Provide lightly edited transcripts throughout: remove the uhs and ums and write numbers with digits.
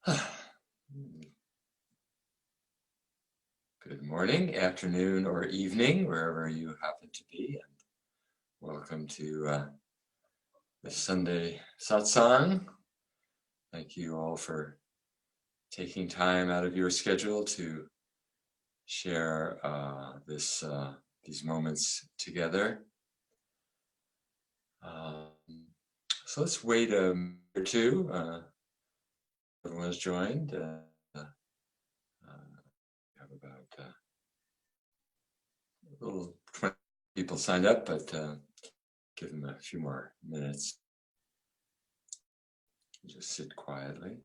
Good morning, afternoon, or evening, wherever you happen to be, and welcome to the Sunday Satsang. Thank you all for taking time out of your schedule to share these moments together. So let's wait a minute or two. Everyone has joined. Have about a little 20 people signed up, but give them a few more minutes. Just sit quietly.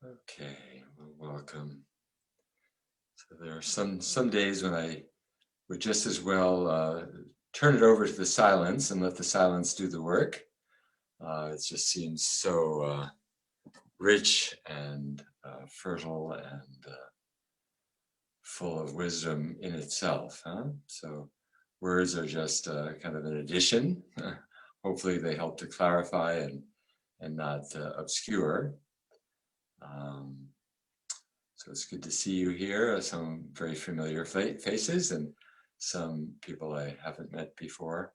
Okay, well, welcome. So there are some days when I would just as well turn it over to the silence and let the silence do the work. It just seems so rich and fertile and full of wisdom in itself. So words are just kind of an addition. Hopefully they help to clarify and not obscure. So it's good to see you here, some very familiar faces and some people I haven't met before.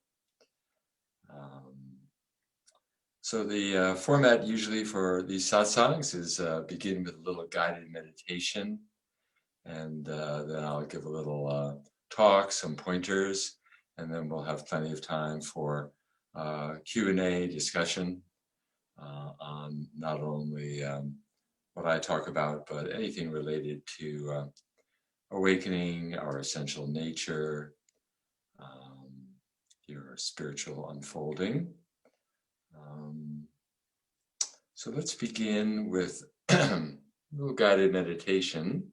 So the format usually for these satsangs is begin with a little guided meditation, and then I'll give a little talk, some pointers, and then we'll have plenty of time for Q&A discussion on not only what I talk about, but anything related to awakening, our essential nature, your spiritual unfolding. So let's begin with a little guided meditation.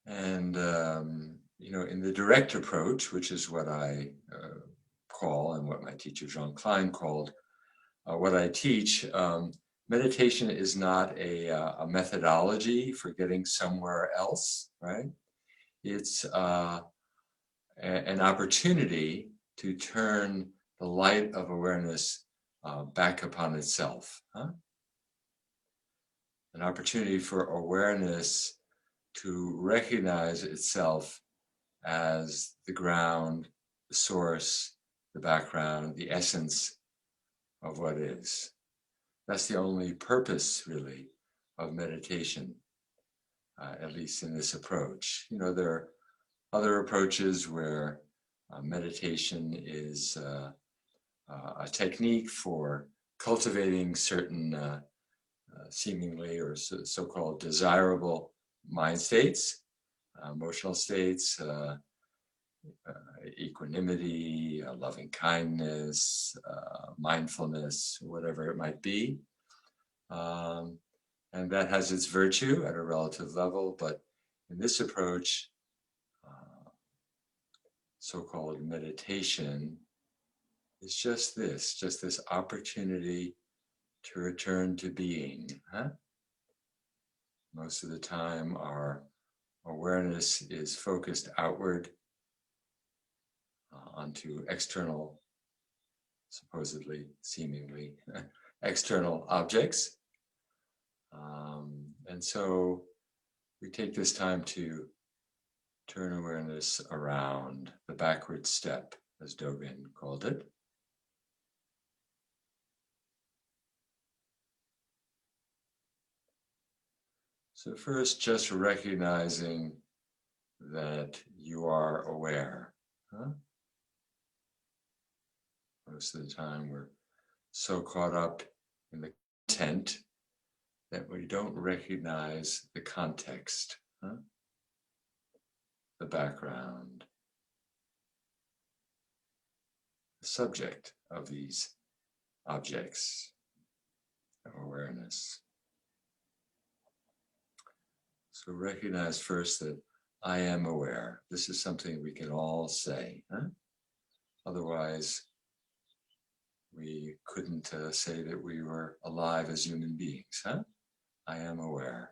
And, in the direct approach, which is what I call and what my teacher John Klein called, what I teach, meditation is not a methodology for getting somewhere else, right? It's an opportunity to turn the light of awareness back upon itself. An opportunity for awareness to recognize itself as the ground, the source, the background, the essence of what is. That's the only purpose, really, of meditation, at least in this approach. There are other approaches where meditation is a technique for cultivating certain seemingly or so-called desirable mind states, emotional states, equanimity, loving kindness, mindfulness, whatever it might be. And that has its virtue at a relative level, but in this approach, so-called meditation is just this opportunity to return to being. Most of the time, our awareness is focused outward onto external, supposedly, seemingly external objects. And so we take this time to turn awareness around, the backward step, as Dogen called it. So first, just recognizing that you are aware. Huh? Most of the time we're so caught up in the content that we don't recognize the context, huh? The background, the subject of these objects of awareness. So recognize first that I am aware. This is something we can all say. Huh? Otherwise, we couldn't say that we were alive as human beings. Huh? I am aware.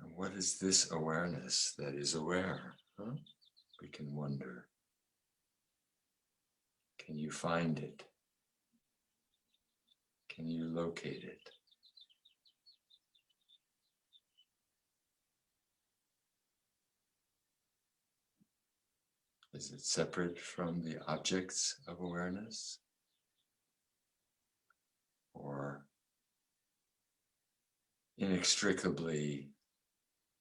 And what is this awareness that is aware? Huh? We can wonder. Can you find it? Can you locate it? Is it separate from the objects of awareness? Or inextricably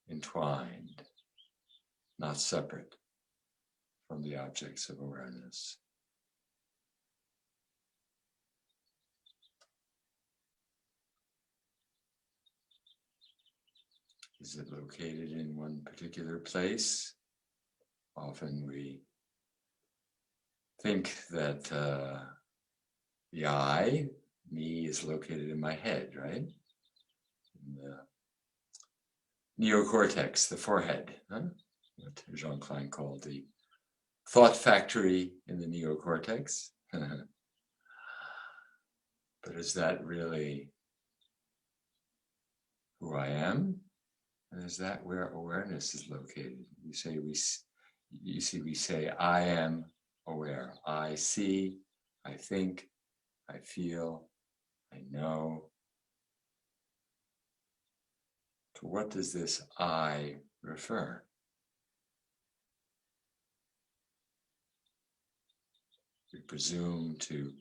entwined, not separate from the objects of awareness? Is it located in one particular place? Often we think that the I, me, is located in my head, right? In the neocortex, the forehead, huh? What Jean Klein called the thought factory in the neocortex. But is that really who I am? And is that where awareness is located? You see, we say, I am aware. I see, I think, I feel, I know. To what does this I refer? We presume to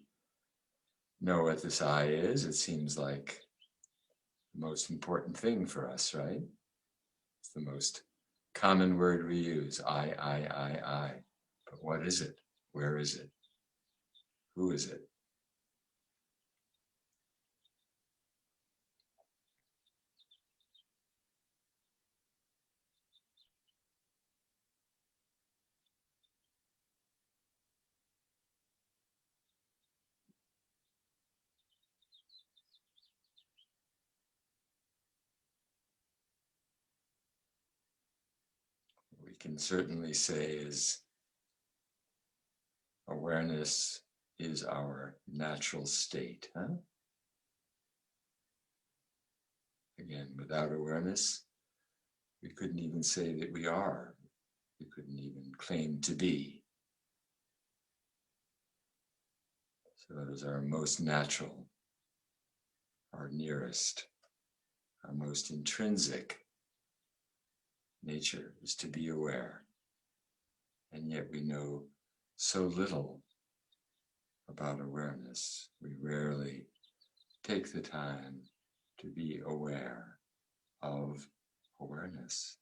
know what this I is. It seems like the most important thing for us, right? It's the most common word we use, I. But what is it? Where is it? Who is it? We can certainly say is awareness is our natural state. Huh? Again, without awareness, we couldn't even say that we are. We couldn't even claim to be. So that is our most natural, our nearest, our most intrinsic nature is to be aware. And yet we know so little about awareness. We rarely take the time to be aware of awareness.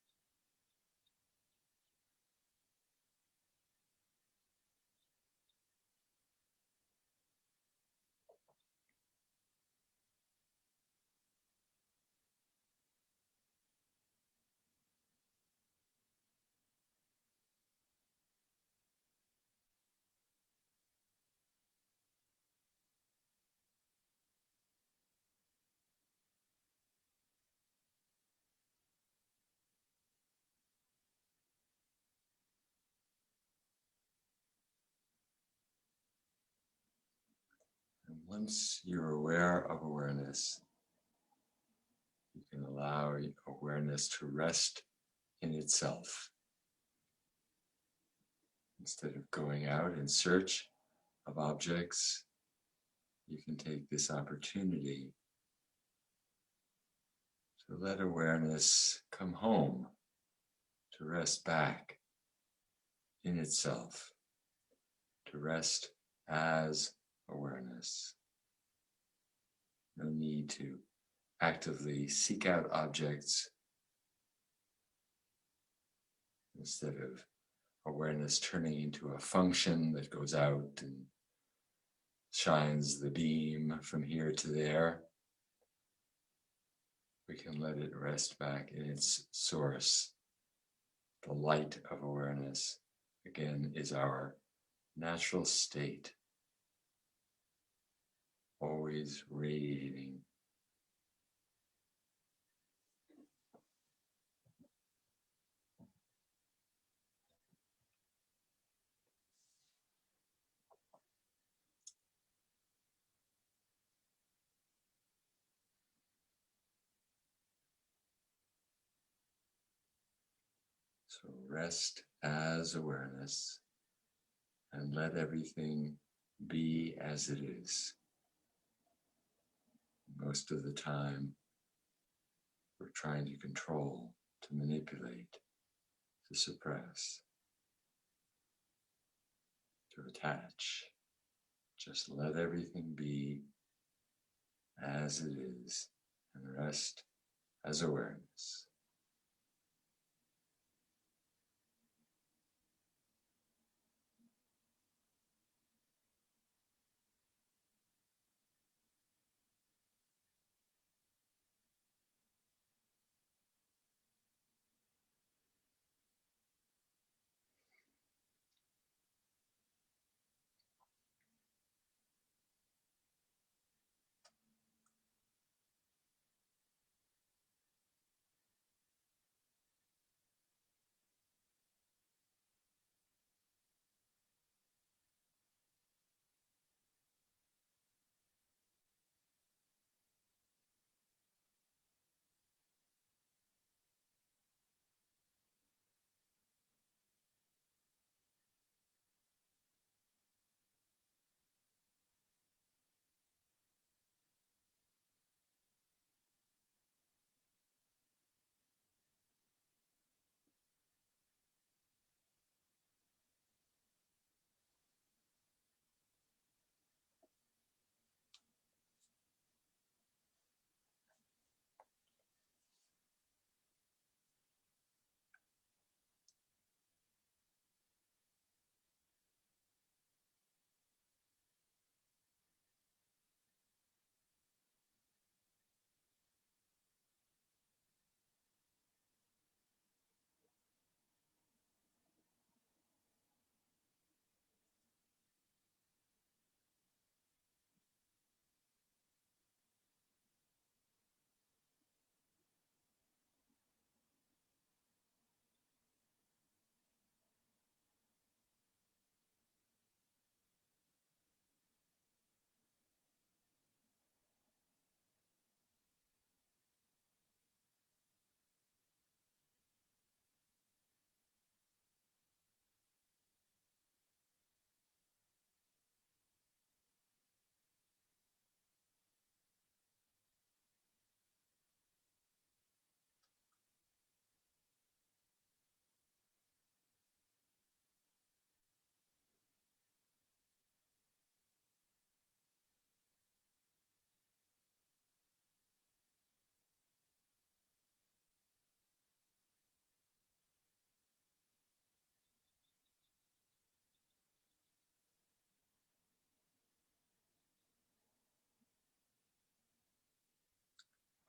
And once you're aware of awareness, you can allow awareness to rest in itself. Instead of going out in search of objects, you can take this opportunity to let awareness come home, to rest back in itself, to rest as awareness. No need to actively seek out objects. Instead of awareness turning into a function that goes out and shines the beam from here to there, we can let it rest back in its source. The light of awareness, again, is our natural state, always radiating. So rest as awareness and let everything be as it is. Most of the time, we're trying to control, to manipulate, to suppress, to attach. Just let everything be as it is and rest as awareness.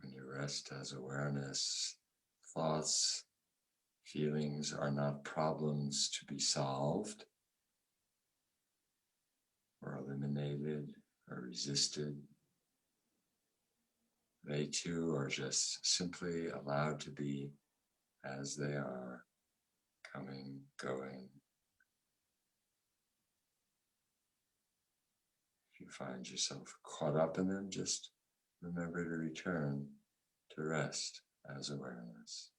When you rest as awareness, thoughts, feelings are not problems to be solved or eliminated or resisted. They too are just simply allowed to be as they are, coming, going. If you find yourself caught up in them, just remember to return to rest as awareness.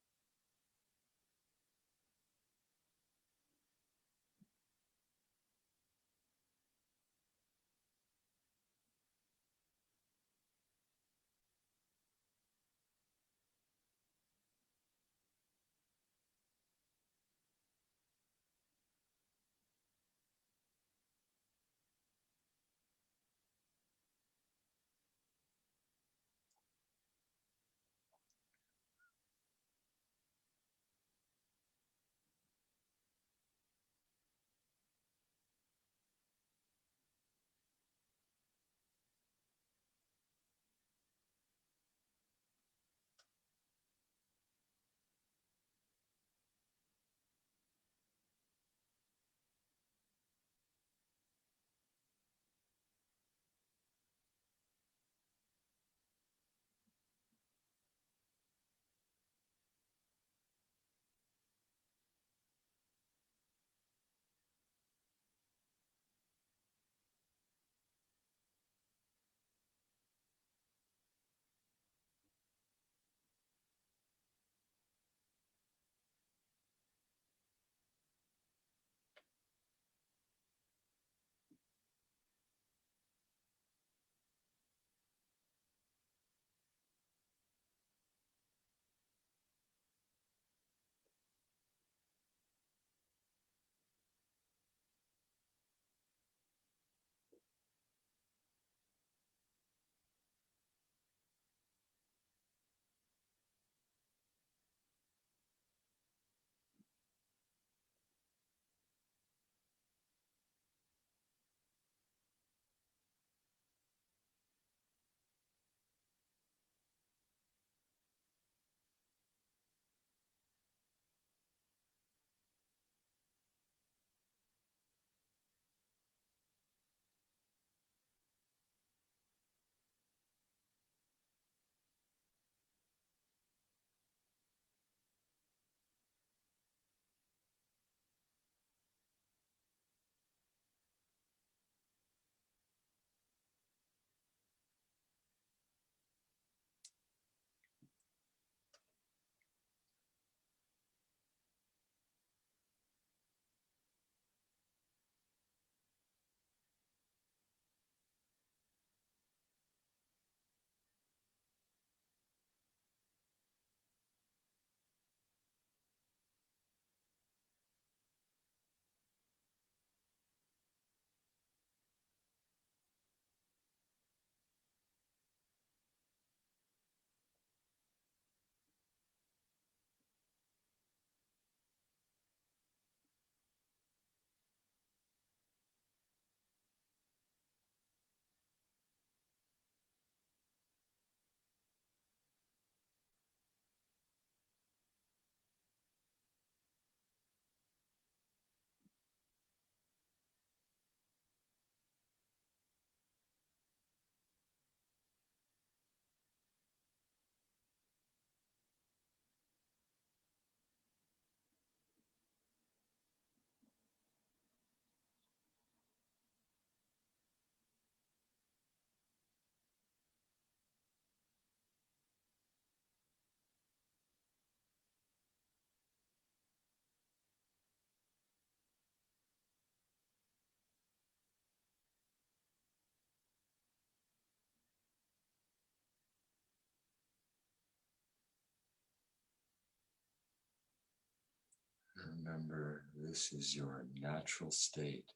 remember this is your natural state.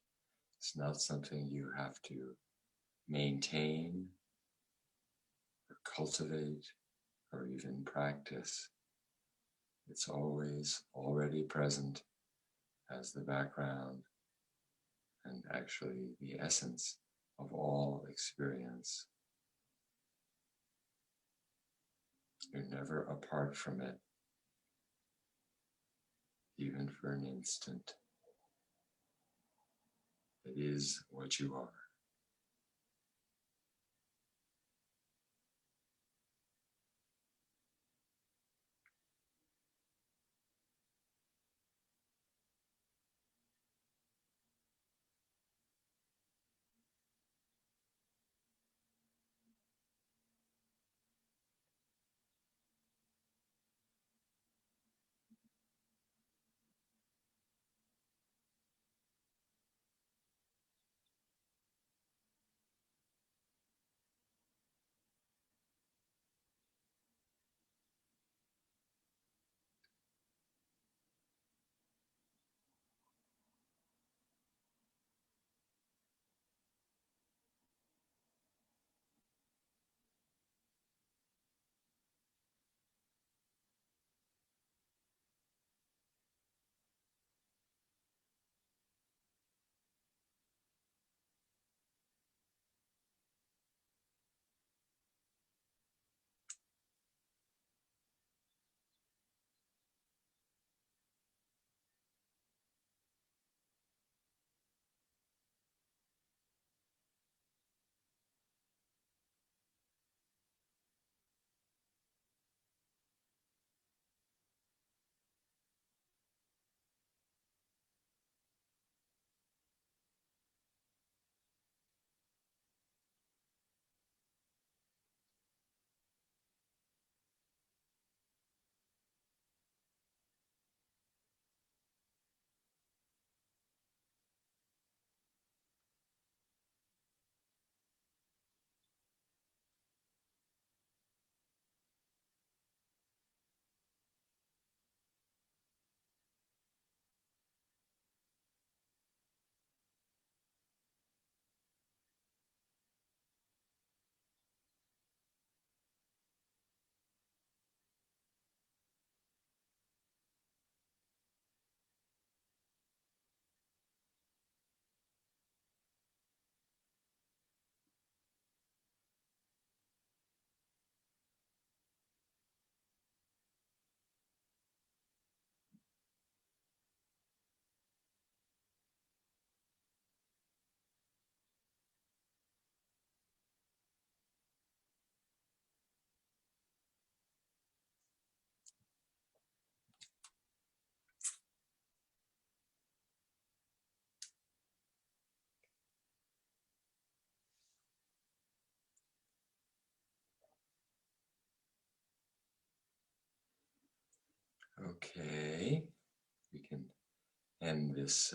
It's not something you have to maintain or cultivate or even practice. It's always already present as the background and actually the essence of all experience. You're never apart from it, even for an instant. It is what you are. Okay, we can end this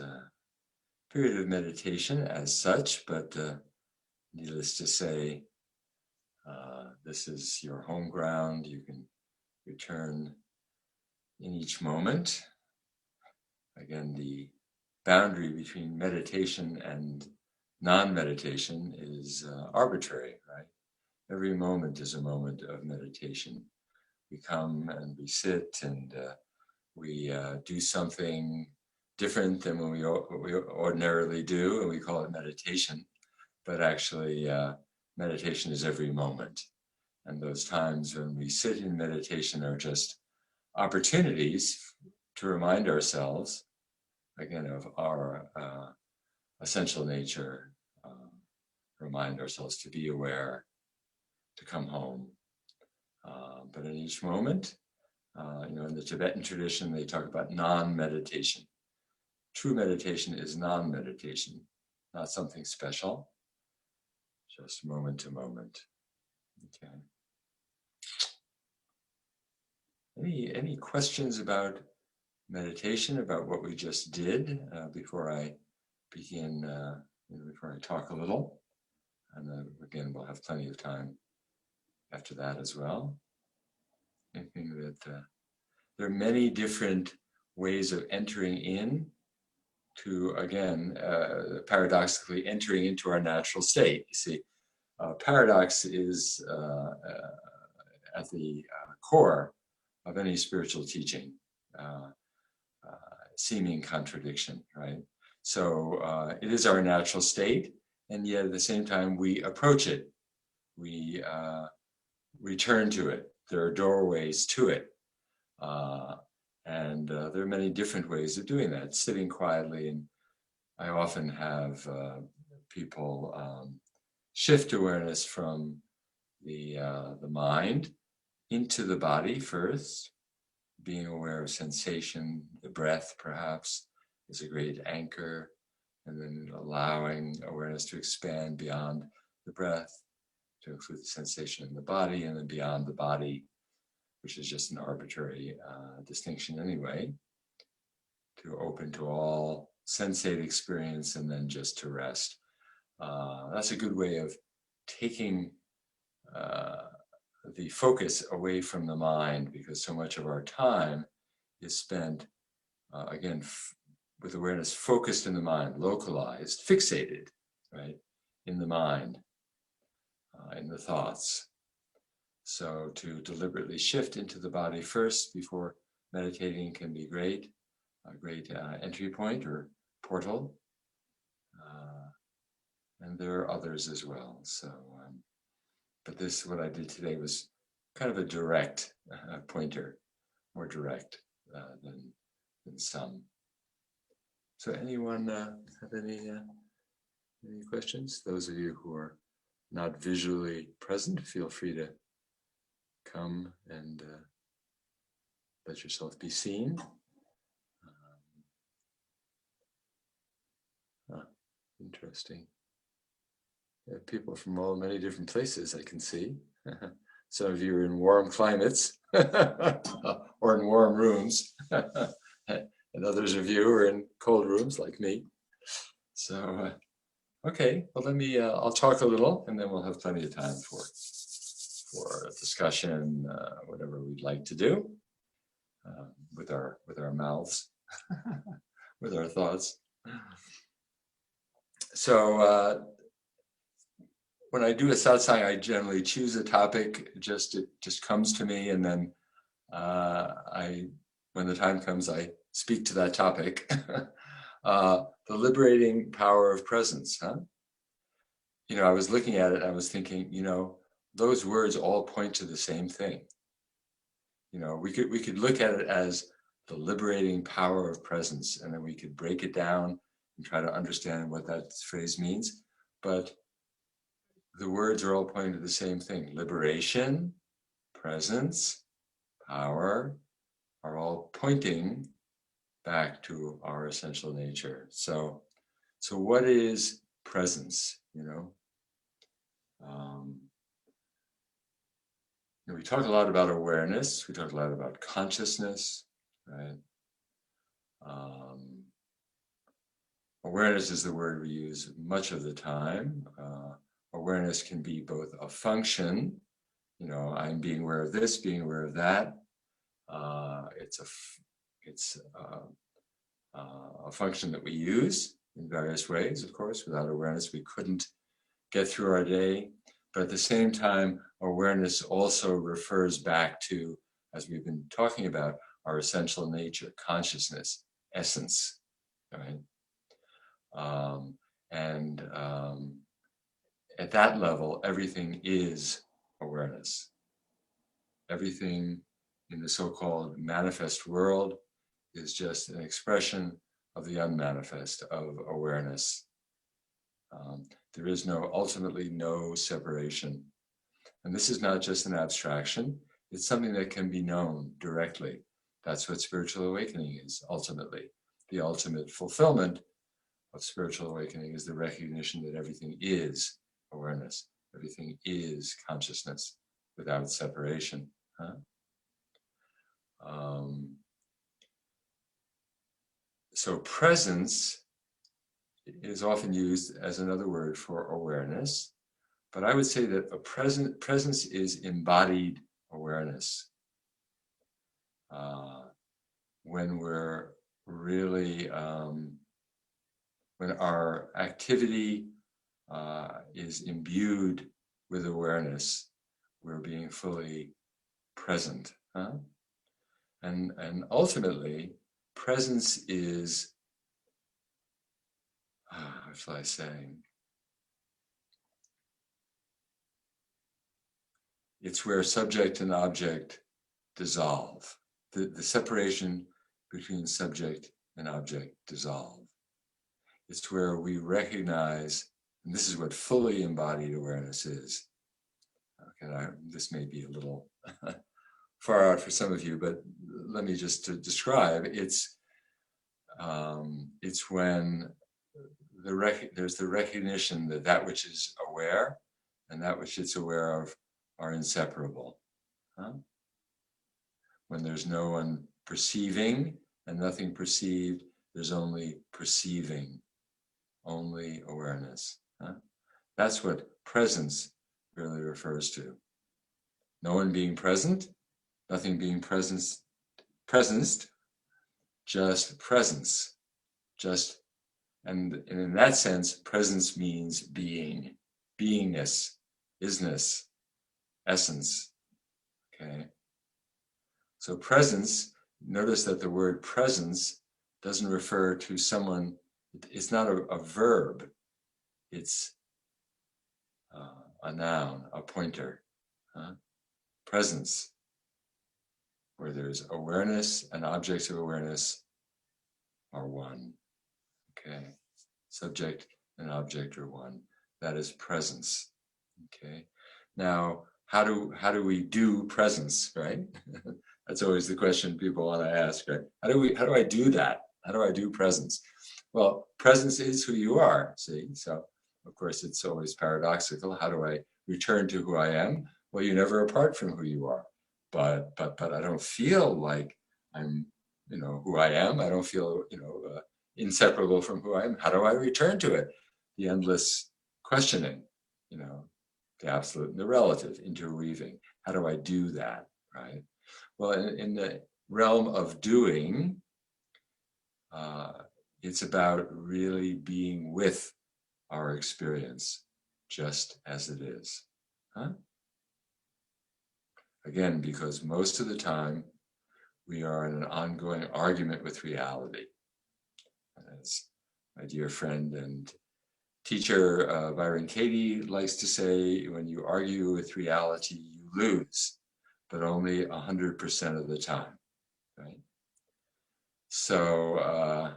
period of meditation as such, but needless to say, this is your home ground. You can return in each moment. Again, the boundary between meditation and non-meditation is arbitrary, right? Every moment is a moment of meditation. We come and we sit and we do something different than what we ordinarily do, and we call it meditation. But actually, meditation is every moment. And those times when we sit in meditation are just opportunities to remind ourselves, again, of our essential nature, remind ourselves to be aware, to come home. But in each moment, in the Tibetan tradition, they talk about non-meditation. True meditation is non-meditation, not something special, just moment to moment. Okay. Any questions about meditation, about what we just did before I begin, before I talk a little? And then again, we'll have plenty of time after that as well. Anything that there are many different ways of entering in to, again, paradoxically entering into our natural state. You see, paradox is at the core of any spiritual teaching, uh, seeming contradiction, right? So it is our natural state, and yet at the same time we approach it, we return to it. There are doorways to it. And there are many different ways of doing that, sitting quietly. And I often have people shift awareness from the mind into the body first, being aware of sensation, the breath perhaps is a great anchor, and then allowing awareness to expand beyond the breath to include the sensation in the body, and then beyond the body, which is just an arbitrary distinction anyway, to open to all sensate experience and then just to rest. That's a good way of taking the focus away from the mind, because so much of our time is spent, again, with awareness focused in the mind, localized, fixated, right, in the mind, in the thoughts. So to deliberately shift into the body first before meditating can be great, a great entry point or portal. And there are others as well. So, but this, what I did today was kind of a direct pointer, more direct than some. So anyone have any questions? Those of you who are not visually present, feel free to come and let yourself be seen. Interesting. People from many different places I can see. Some of you are in warm climates or in warm rooms, and others of you are in cold rooms like me. So, okay, well, I'll talk a little, and then we'll have plenty of time for discussion, whatever we'd like to do with our mouths, with our thoughts. So when I do a satsang, I generally choose a topic. It just comes to me, and then when the time comes, I speak to that topic. The liberating power of presence, huh? I was looking at it, and I was thinking, those words all point to the same thing. We could look at it as the liberating power of presence, and then we could break it down and try to understand what that phrase means. But the words are all pointing to the same thing. Liberation, presence, power are all pointing back to our essential nature. So what is presence? We talk a lot about awareness. We talk a lot about consciousness, right? Awareness is the word we use much of the time. Awareness can be both a function, I'm being aware of this, being aware of that. It's a function that we use in various ways, of course. Without awareness, we couldn't get through our day. But at the same time, awareness also refers back to, as we've been talking about, our essential nature, consciousness, essence, right? At that level, everything is awareness. Everything in the so-called manifest world is just an expression of the unmanifest, of awareness. There is ultimately no separation. And this is not just an abstraction, it's something that can be known directly. That's what spiritual awakening is, ultimately. The ultimate fulfillment of spiritual awakening is the recognition that everything is awareness. Everything is consciousness without separation. Huh? So presence is often used as another word for awareness, but I would say that presence is embodied awareness. when we're really, when our activity is imbued with awareness, we're being fully present. Huh? And ultimately, presence is, how shall I say, it's where subject and object dissolve. The separation between subject and object dissolve. It's where we recognize, and this is what fully embodied awareness is. Okay, this may be a little far out for some of you, but let me just to describe. It's when there's the recognition that that which is aware and that which it's aware of are inseparable. Huh? When there's no one perceiving and nothing perceived, there's only perceiving, only awareness. Huh? That's what presence really refers to. No one being present, nothing being presenced, just presence. Just, and in that sense, presence means being, beingness, isness, essence. Okay. So presence, notice that the word presence doesn't refer to someone, it's not a verb, it's a noun, a pointer. Huh? Presence, where there's awareness and objects of awareness are one. Okay. Subject and object are one. That is presence. Okay. Now, how do we do presence, right? That's always the question people want to ask, right? How do I do that? How do I do presence? Well, presence is who you are, see? So of course it's always paradoxical. How do I return to who I am? Well, you're never apart from who you are. But I don't feel like I'm, who I am. I don't feel, inseparable from who I am. How do I return to it? The endless questioning, the absolute and the relative interweaving. How do I do that, right? Well, in the realm of doing, it's about really being with our experience just as it is. Huh? Again, because most of the time we are in an ongoing argument with reality. As my dear friend and teacher Byron Katie likes to say, when you argue with reality, you lose, but only 100% of the time, right? So,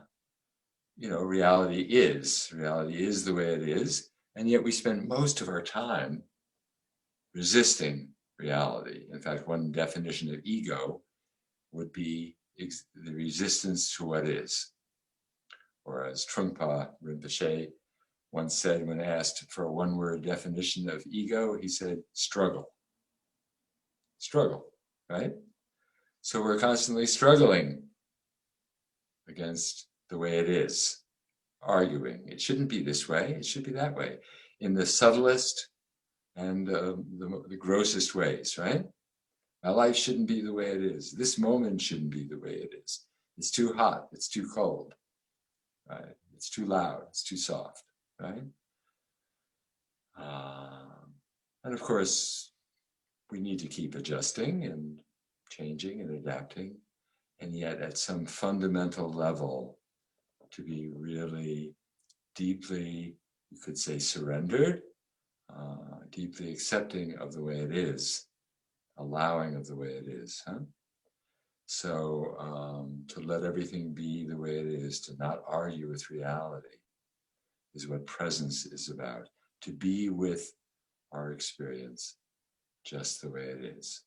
reality is the way it is, and yet we spend most of our time resisting reality. In fact, one definition of ego would be the resistance to what is. Or as Trungpa Rinpoche once said when asked for a one-word definition of ego, he said, struggle. Struggle, right? So we're constantly struggling against the way it is, arguing. It shouldn't be this way, it should be that way, in the subtlest and the grossest ways, right? My life shouldn't be the way it is. This moment shouldn't be the way it is. It's too hot, it's too cold, right? It's too loud, it's too soft, right? And of course, we need to keep adjusting and changing and adapting, and yet at some fundamental level, to be really deeply, you could say, surrendered, deeply accepting of the way it is, allowing of the way it is. Huh? So to let everything be the way it is, to not argue with reality, is what presence is about. To be with our experience just the way it is.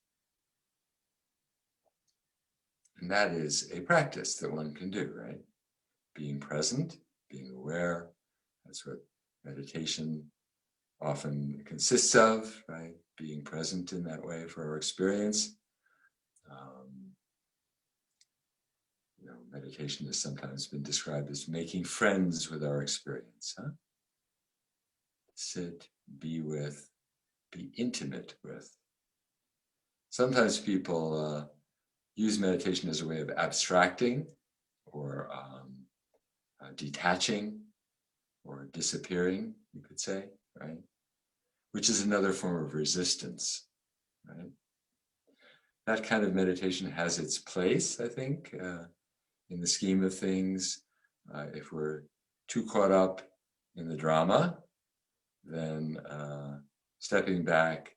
And that is a practice that one can do, right? Being present, being aware, that's what meditation often consists of, right? Being present in that way for our experience. Meditation has sometimes been described as making friends with our experience. Huh? Sit, be with, be intimate with. Sometimes people use meditation as a way of abstracting or detaching or disappearing, you could say, right? Which is another form of resistance, right? That kind of meditation has its place, I think, in the scheme of things. If we're too caught up in the drama, then stepping back,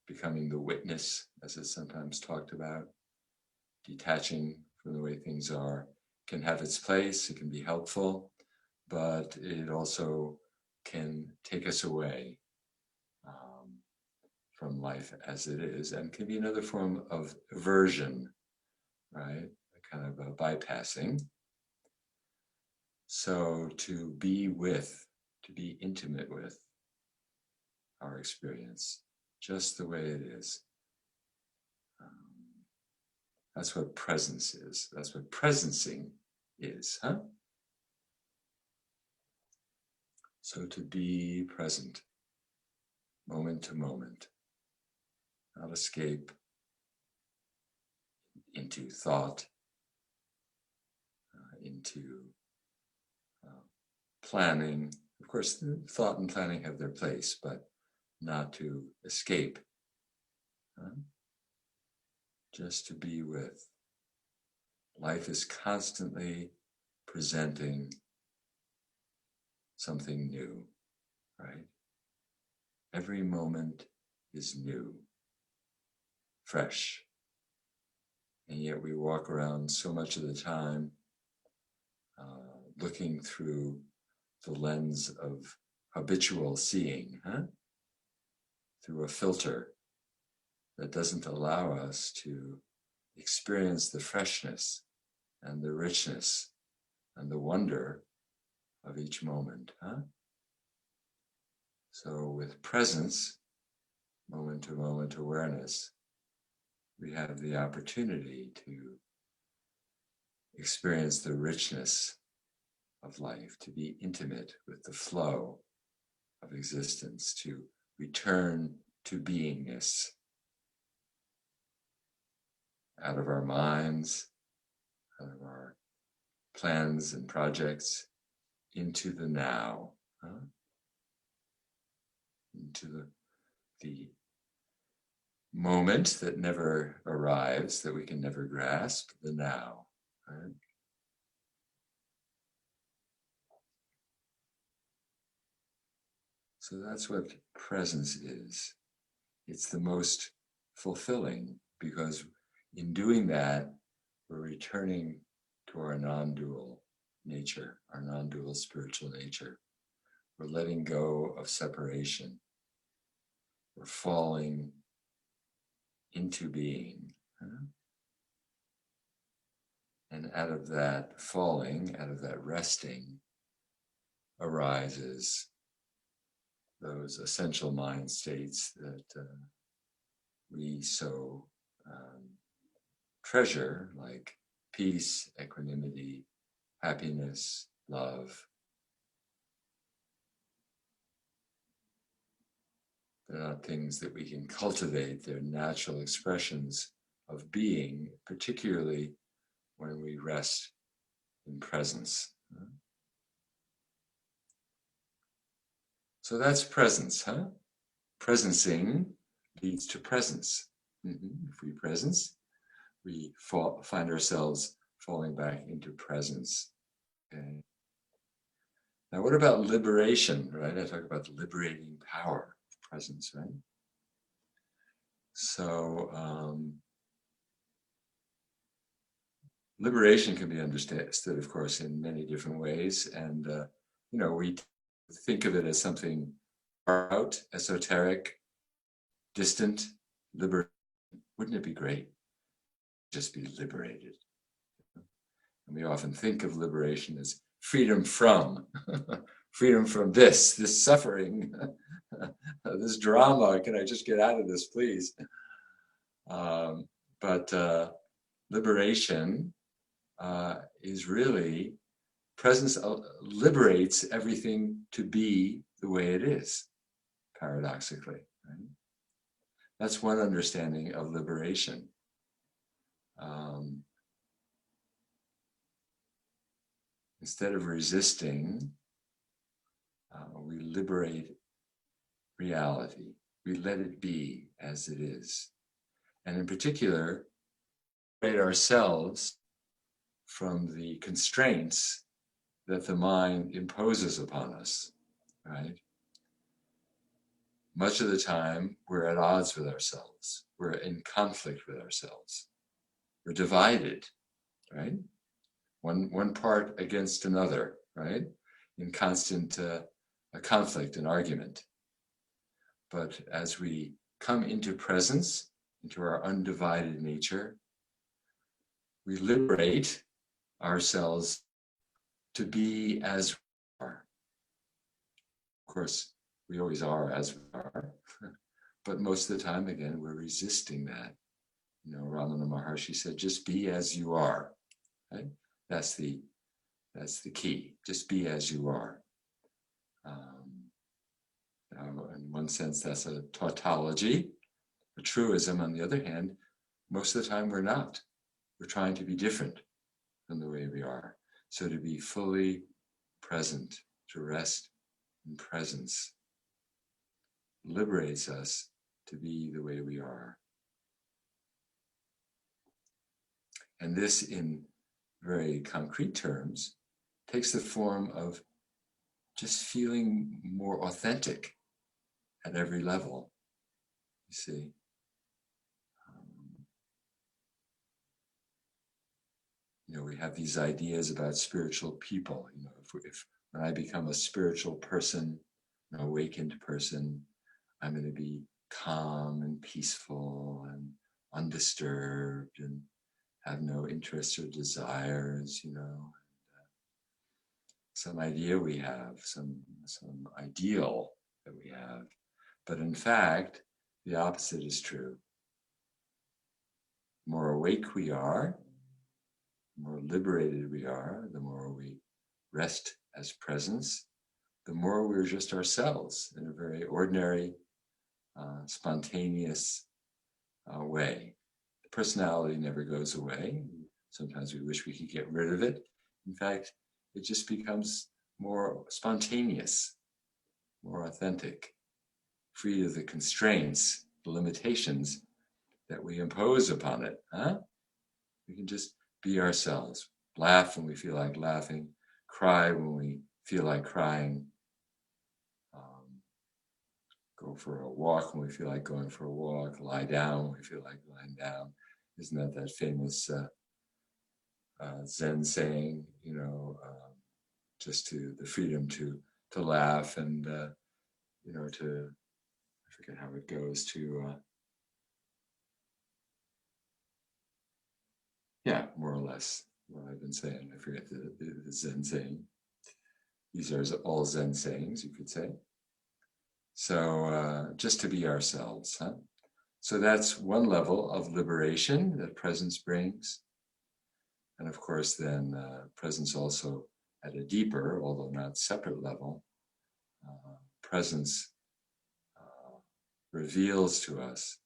becoming the witness, as it's sometimes talked about, detaching from the way things are, can have its place, it can be helpful, but it also can take us away from life as it is, and can be another form of aversion, right? A kind of a bypassing. So to be with, to be intimate with our experience, just the way it is. That's what presence is. That's what presencing is, huh? So to be present, moment to moment, not escape into thought, into planning. Of course, thought and planning have their place, but not to escape. Just to be with. Life is constantly presenting something new, right? Every moment is new, fresh. And yet we walk around so much of the time looking through the lens of habitual seeing, through a filter that doesn't allow us to experience the freshness and the richness and the wonder of each moment. So with presence, moment to moment awareness, we have the opportunity to experience the richness of life, to be intimate with the flow of existence, to return to beingness out of our minds, out of our plans and projects, into the now, into the moment that never arrives, that we can never grasp, the now. Right? So that's what presence is. It's the most fulfilling, because in doing that, we're returning to our non-dual nature, our non-dual spiritual nature. We're letting go of separation. We're falling into being. And out of that falling, out of that resting, arises those essential mind states that we so treasure, like peace, equanimity, happiness, love. They're not things that we can cultivate. They're natural expressions of being, particularly when we rest in presence. So that's presence, Presencing leads to presence. If we presence, we find ourselves falling back into presence. Okay. Now, what about liberation, right? I talk about the liberating power of presence, right? So, liberation can be understood, of course, in many different ways. And, we think of it as something far out, esoteric, distant, liberated. Wouldn't it be great? Just be liberated. And we often think of liberation as freedom from, freedom from this suffering, this drama. Can I just get out of this, please? But liberation is really, presence liberates everything to be the way it is, paradoxically. Right? That's one understanding of liberation. instead of resisting, we liberate reality. We let it be as it is. And in particular, liberate ourselves from the constraints that the mind imposes upon us, right? Much of the time, we're at odds with ourselves. We're in conflict with ourselves. We're divided, right? One part against another, right? In constant conflict and argument. But as we come into presence, into our undivided nature, we liberate ourselves to be as we are. Of course, we always are as we are, but most of the time, again, we're resisting that. You know, Ramana Maharshi said, just be as you are, right? That's the key. Just be as you are. In one sense, that's a tautology. A truism, on the other hand, most of the time we're not. We're trying to be different than the way we are. So to be fully present, to rest in presence, liberates us to be the way we are. And this, in very concrete terms, takes the form of just feeling more authentic at every level, you see. You know, we have these ideas about spiritual people. You know, if when I become a spiritual person, an awakened person, I'm going to be calm and peaceful and undisturbed and have no interests or desires, you know. Some idea we have, some ideal that we have. But in fact, the opposite is true. The more awake we are, the more liberated we are, the more we rest as presence, the more we're just ourselves in a very ordinary, spontaneous way. The personality never goes away. Sometimes we wish we could get rid of it. In fact, it just becomes more spontaneous, more authentic, free of the constraints, the limitations that we impose upon it. We can just be ourselves, laugh when we feel like laughing, cry when we feel like crying, go for a walk when we feel like going for a walk, lie down when we feel like lying down. Isn't that famous Zen saying, you know, just to the freedom to laugh and, you know, to, I forget how it goes, to, yeah, more or less what I've been saying. I forget the Zen saying. These are all Zen sayings, you could say. So just to be ourselves, huh? So that's one level of liberation that presence brings. And of course, then presence also at a deeper, although not separate level, presence reveals to us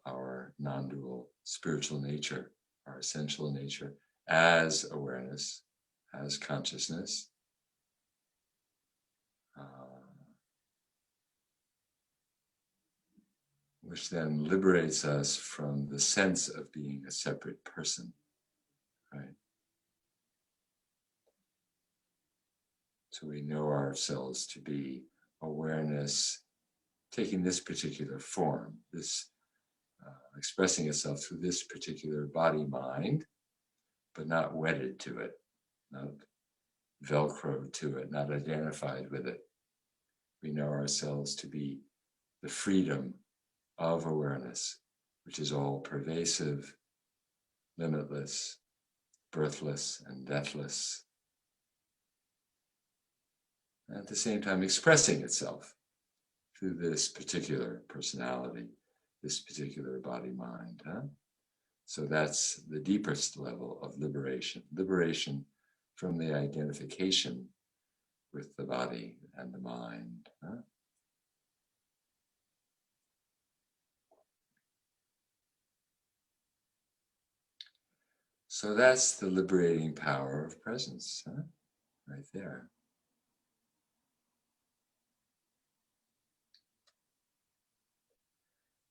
our non-dual spiritual nature, our essential nature as awareness, as consciousness. Which then liberates us from the sense of being a separate person, right? So we know ourselves to be awareness taking this particular form, this expressing itself through this particular body-mind, but not wedded to it, not velcroed to it, not identified with it. We know ourselves to be the freedom of awareness, which is all pervasive, limitless, birthless, and deathless. And at the same time, expressing itself through this particular personality, this particular body-mind. So that's the deepest level of liberation. Liberation from the identification with the body and the mind. So that's the liberating power of presence, huh? Right there.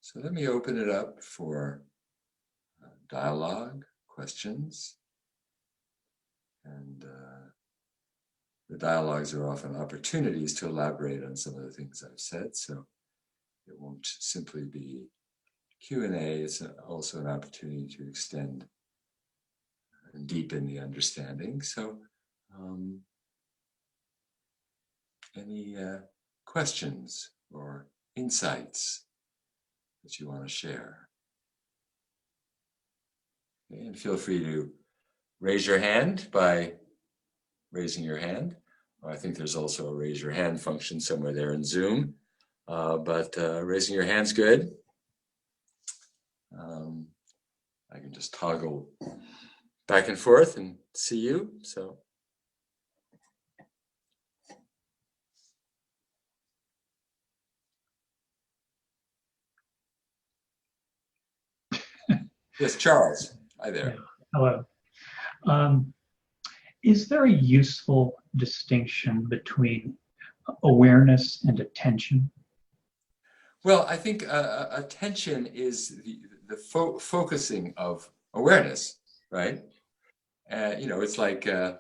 So let me open it up for dialogue, questions, and the dialogues are often opportunities to elaborate on some of the things I've said, so it won't simply be Q&A, it's also an opportunity to extend and deepen the understanding. So any questions or insights that you want to share? Okay, and feel free to raise your hand by raising your hand. I think there's also a raise your hand function somewhere there in Zoom, but raising your hand's good. I can just toggle back and forth and see you. So. Yes, Charles. Hi there. Yeah. Hello. Is there a useful distinction between awareness and attention? Well, I think attention is the focusing of awareness, right? It's like, the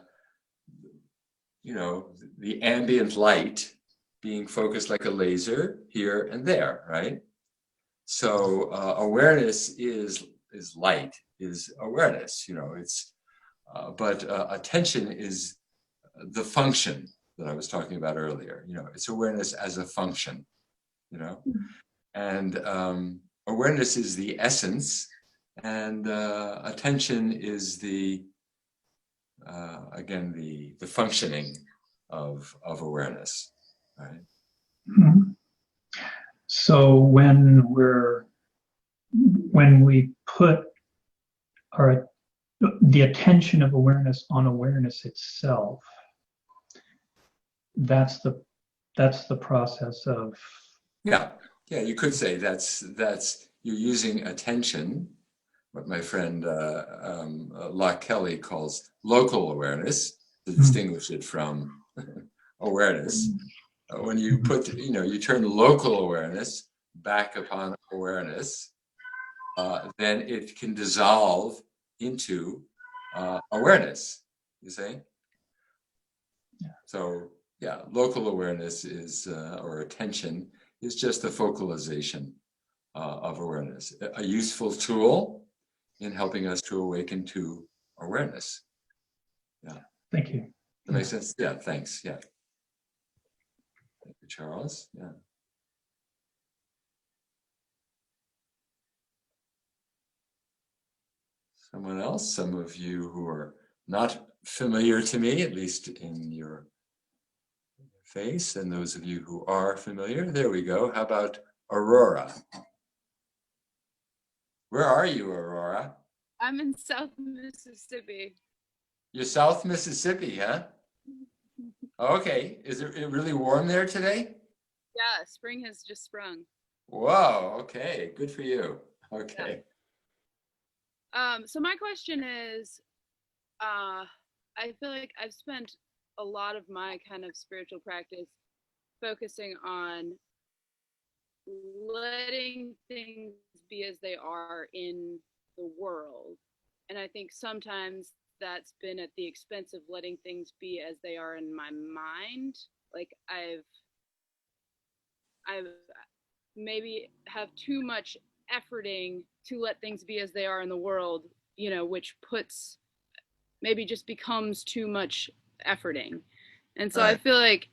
ambient light being focused like a laser here and there, right? So awareness is light, is awareness, but attention is the function that I was talking about earlier. It's awareness as a function, and awareness is the essence, and attention is again the functioning of awareness, right? Mm-hmm. So when we put the attention of awareness on awareness itself, that's the process of. Yeah, you could say that's you're using attention, what my friend Locke Kelly calls local awareness, to distinguish it from awareness. When you put, you turn local awareness back upon awareness, then it can dissolve into awareness, you see? Yeah. So, yeah, local awareness is, or attention, is just a focalization of awareness, a useful tool in helping us to awaken to awareness. Yeah. Thank you. That makes sense? Yeah, thanks. Yeah. Thank you, Charles. Yeah. Someone else? Some of you who are not familiar to me, at least in your face, and those of you who are familiar. There we go. How about Aurora? Where are you, Aurora? I'm in South Mississippi. You're South Mississippi, huh? Okay. Is it really warm there today? Yeah, spring has just sprung. Whoa, okay. Good for you. Okay. Yeah. So my question is, I feel like I've spent a lot of my kind of spiritual practice focusing on letting things be as they are in the world. And I think sometimes that's been at the expense of letting things be as they are in my mind. Like I've maybe have too much efforting to let things be as they are in the world, which puts maybe just becomes too much efforting. And so Right. I feel like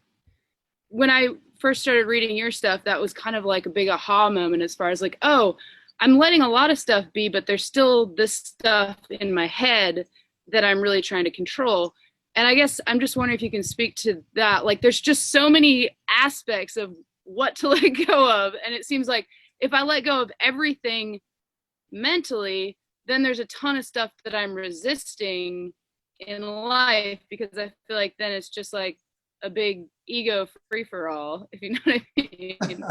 when I first started reading your stuff, that was kind of like a big aha moment as far as like, oh, I'm letting a lot of stuff be, but there's still this stuff in my head that I'm really trying to control. And I guess I'm just wondering if you can speak to that. Like, there's just so many aspects of what to let go of. And it seems like if I let go of everything mentally, then there's a ton of stuff that I'm resisting in life, because I feel like then it's just like a big ego free for all, if you know what I mean.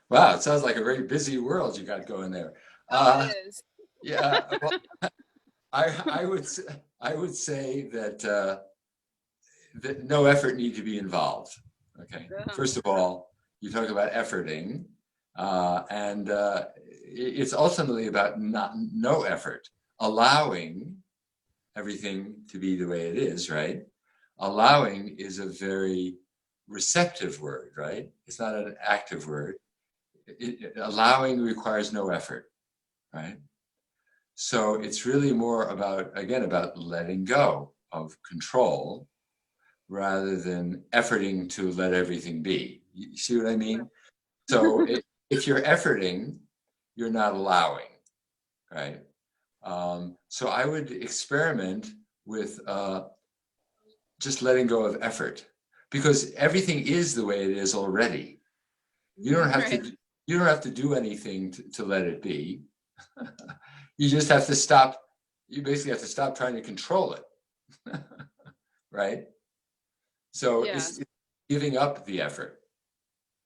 Wow, it sounds like a very busy world you got going there. It is. Yeah. Well, I would say that no effort need to be involved. Okay. First of all, you talk about efforting, and it's ultimately about no effort, allowing everything to be the way it is, right? Allowing is a very receptive word, right? It's not an active word. Allowing requires no effort, right? So it's really more about, again, about letting go of control rather than efforting to let everything be. You see what I mean? So if you're efforting, you're not allowing, right? So I would experiment with just letting go of effort, because everything is the way it is already. You don't have Right. to. You don't have to do anything to let it be. You just have to stop. You basically have to stop trying to control it, right? So Yeah. it's giving up the effort.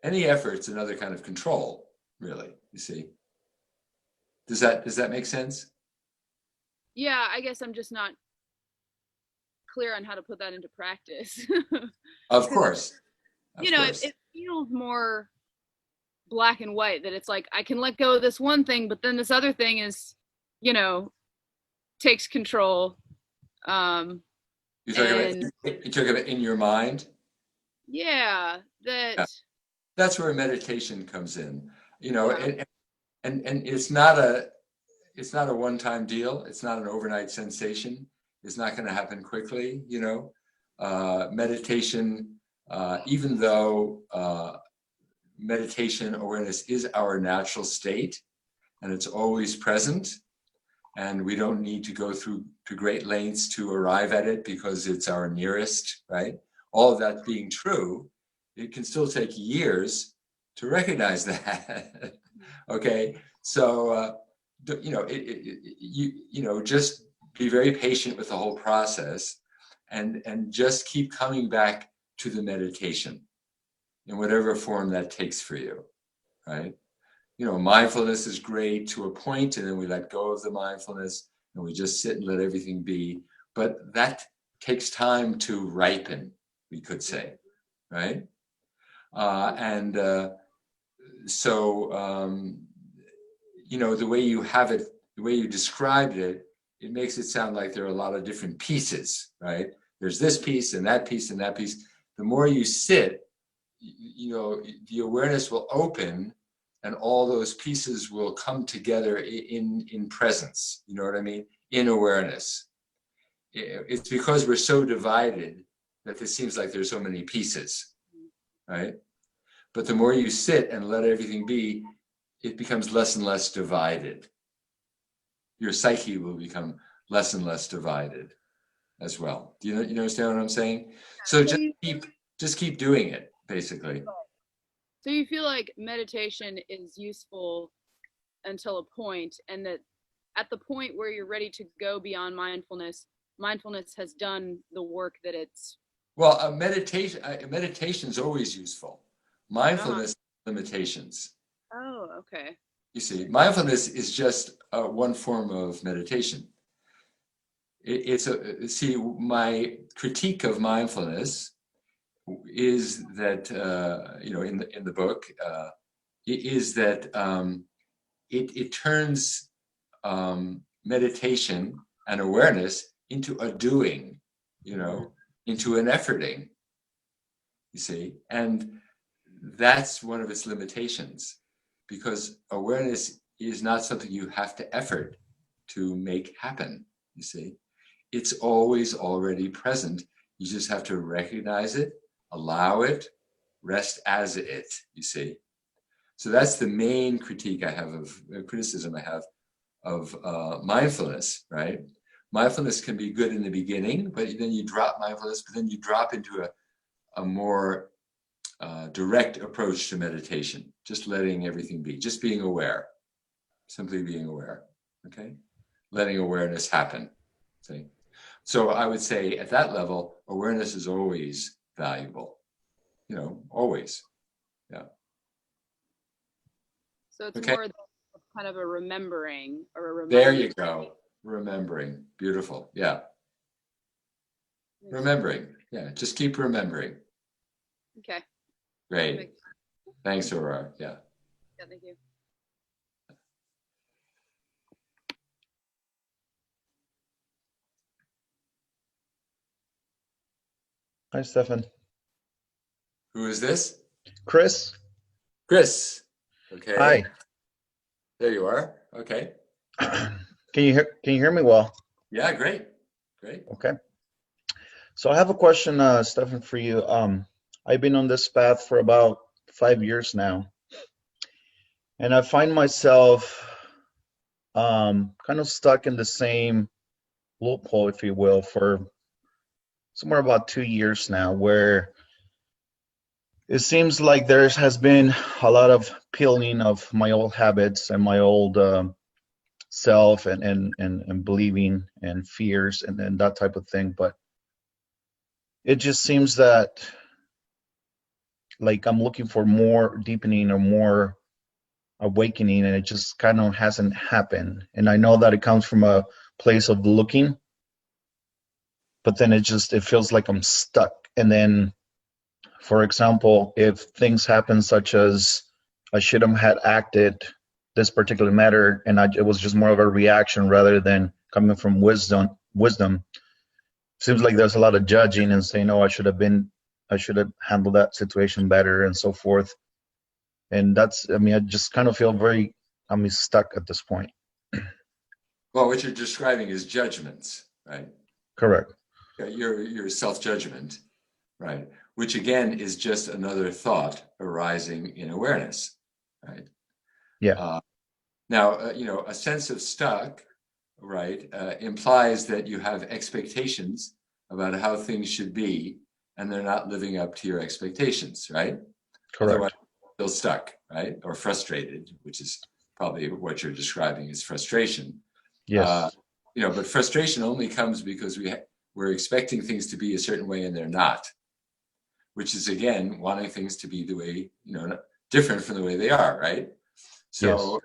Any effort's another kind of control, really. You see? Does that make sense? Yeah, I guess I'm just not clear on how to put that into practice. Of Because course, of it course. feels more black and white, that it's like I can let go of this one thing, but then this other thing is, you know, takes control. Um, You talk about and you talk about in your mind. yeah, that Yeah. That's where meditation comes in. You know, yeah, and it's not a one-time deal. It's not an overnight sensation. It's not going to happen quickly. You know, meditation, even though meditation awareness is our natural state and it's always present, and we don't need to go through to great lengths to arrive at it because it's our nearest, right? All of that being true, it can still take years to recognize that. Okay, so you know, just be very patient with the whole process, and just keep coming back to the meditation in whatever form that takes for you, right? You know, mindfulness is great to a point, and then we let go of the mindfulness and we just sit and let everything be. But that takes time to ripen, we could say, right? And so, you know, the way you have it, the way you described it, it makes it sound like there are a lot of different pieces, right? There's this piece and that piece and that piece. The more you sit, you know, the awareness will open and all those pieces will come together in presence. You know what I mean? In awareness. It's because we're so divided that it seems like there's so many pieces, right? But the more you sit and let everything be, it becomes less and less divided. Your psyche will become less and less divided as well. Do you understand what I'm saying? So so you just keep doing it, basically. so you feel like meditation is useful until a point, and that at the point where you're ready to go beyond mindfulness, mindfulness has done the work that it's Well, meditation is always useful. uh-huh. Mindfulness limitations. Oh, okay. You see, mindfulness is just one form of meditation. It's a see. My critique of mindfulness is that you know, in the book, is that it turns meditation and awareness into a doing, you know, into an efforting. You see, and that's one of its limitations, because awareness is not something you have to effort to make happen. You see, it's always already present. You just have to recognize it, allow it, rest as it. You see, so that's the main critique I have of criticism I have of mindfulness. Right? Mindfulness can be good in the beginning, but then you drop mindfulness, but then you drop into a more direct approach to meditation, just letting everything be, just being aware, simply being aware, okay? Letting awareness happen, see? So I would say at that level, awareness is always valuable, you know, always, yeah. So it's Okay, more kind of a remembering or a there reminder. you go. remembering. Beautiful. Yeah. Remembering. Yeah. Just keep remembering. Okay. Great. Perfect. Thanks, Aurora. Yeah. Yeah, thank you. Hi, Stefan. Who is this? Chris. Chris. Okay. Hi. There you are. Okay. Can you hear me well? Yeah, great. Great. Okay. So I have a question, Stefan, for you. I've been on this path for about 5 years now, and I find myself kind of stuck in the same loophole, if you will, for somewhere about 2 years now, where it seems like there has been a lot of peeling of my old habits and my old self and believing and fears and that type of thing. But it just seems that like I'm looking for more deepening or more awakening, and it just kind of hasn't happened. And I know that it comes from a place of looking, but then it feels like I'm stuck. And then, for example, if things happen such as I should have had acted this particular matter, and it was just more of a reaction rather than coming from wisdom. Seems like there's a lot of judging and saying, "Oh, I should have handled that situation better," and so forth. And I mean, I just kind of feel I'm stuck at this point. Well, what you're describing is judgments, right? Correct. Your self-judgment, right? Which again is just another thought arising in awareness, right? Yeah. Now, a sense of stuck, right, implies that you have expectations about how things should be, and they're not living up to your expectations, right? Correct. Otherwise, you're still stuck, right? Or frustrated, which is probably what you're describing as frustration. Yes. But frustration only comes because we're expecting things to be a certain way and they're not, which is again wanting things to be the way, different from the way they are, right? So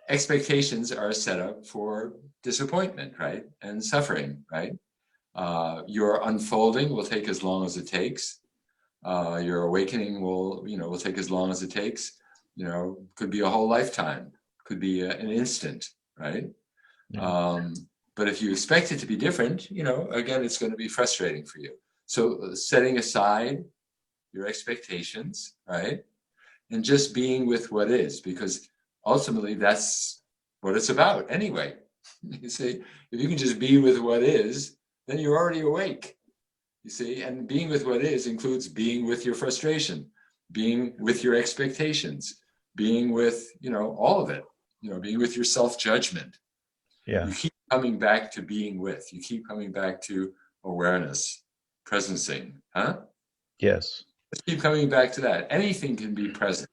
expectations are set up for disappointment, right? And suffering, right? Your unfolding will take as long as it takes. Your awakening will take as long as it takes. Could be a whole lifetime, could be an instant, right? Yeah. But if you expect it to be different, again, it's going to be frustrating for you. So setting aside your expectations, right? And just being with what is, because ultimately that's what it's about anyway. You see, if you can just be with what is, then you're already awake. You see, and being with what is includes being with your frustration, being with your expectations, being with, all of it, being with your self-judgment. Yeah. You keep coming back to being with, you keep coming back to awareness, presencing, huh? Yes. Just keep coming back to that. Anything can be present.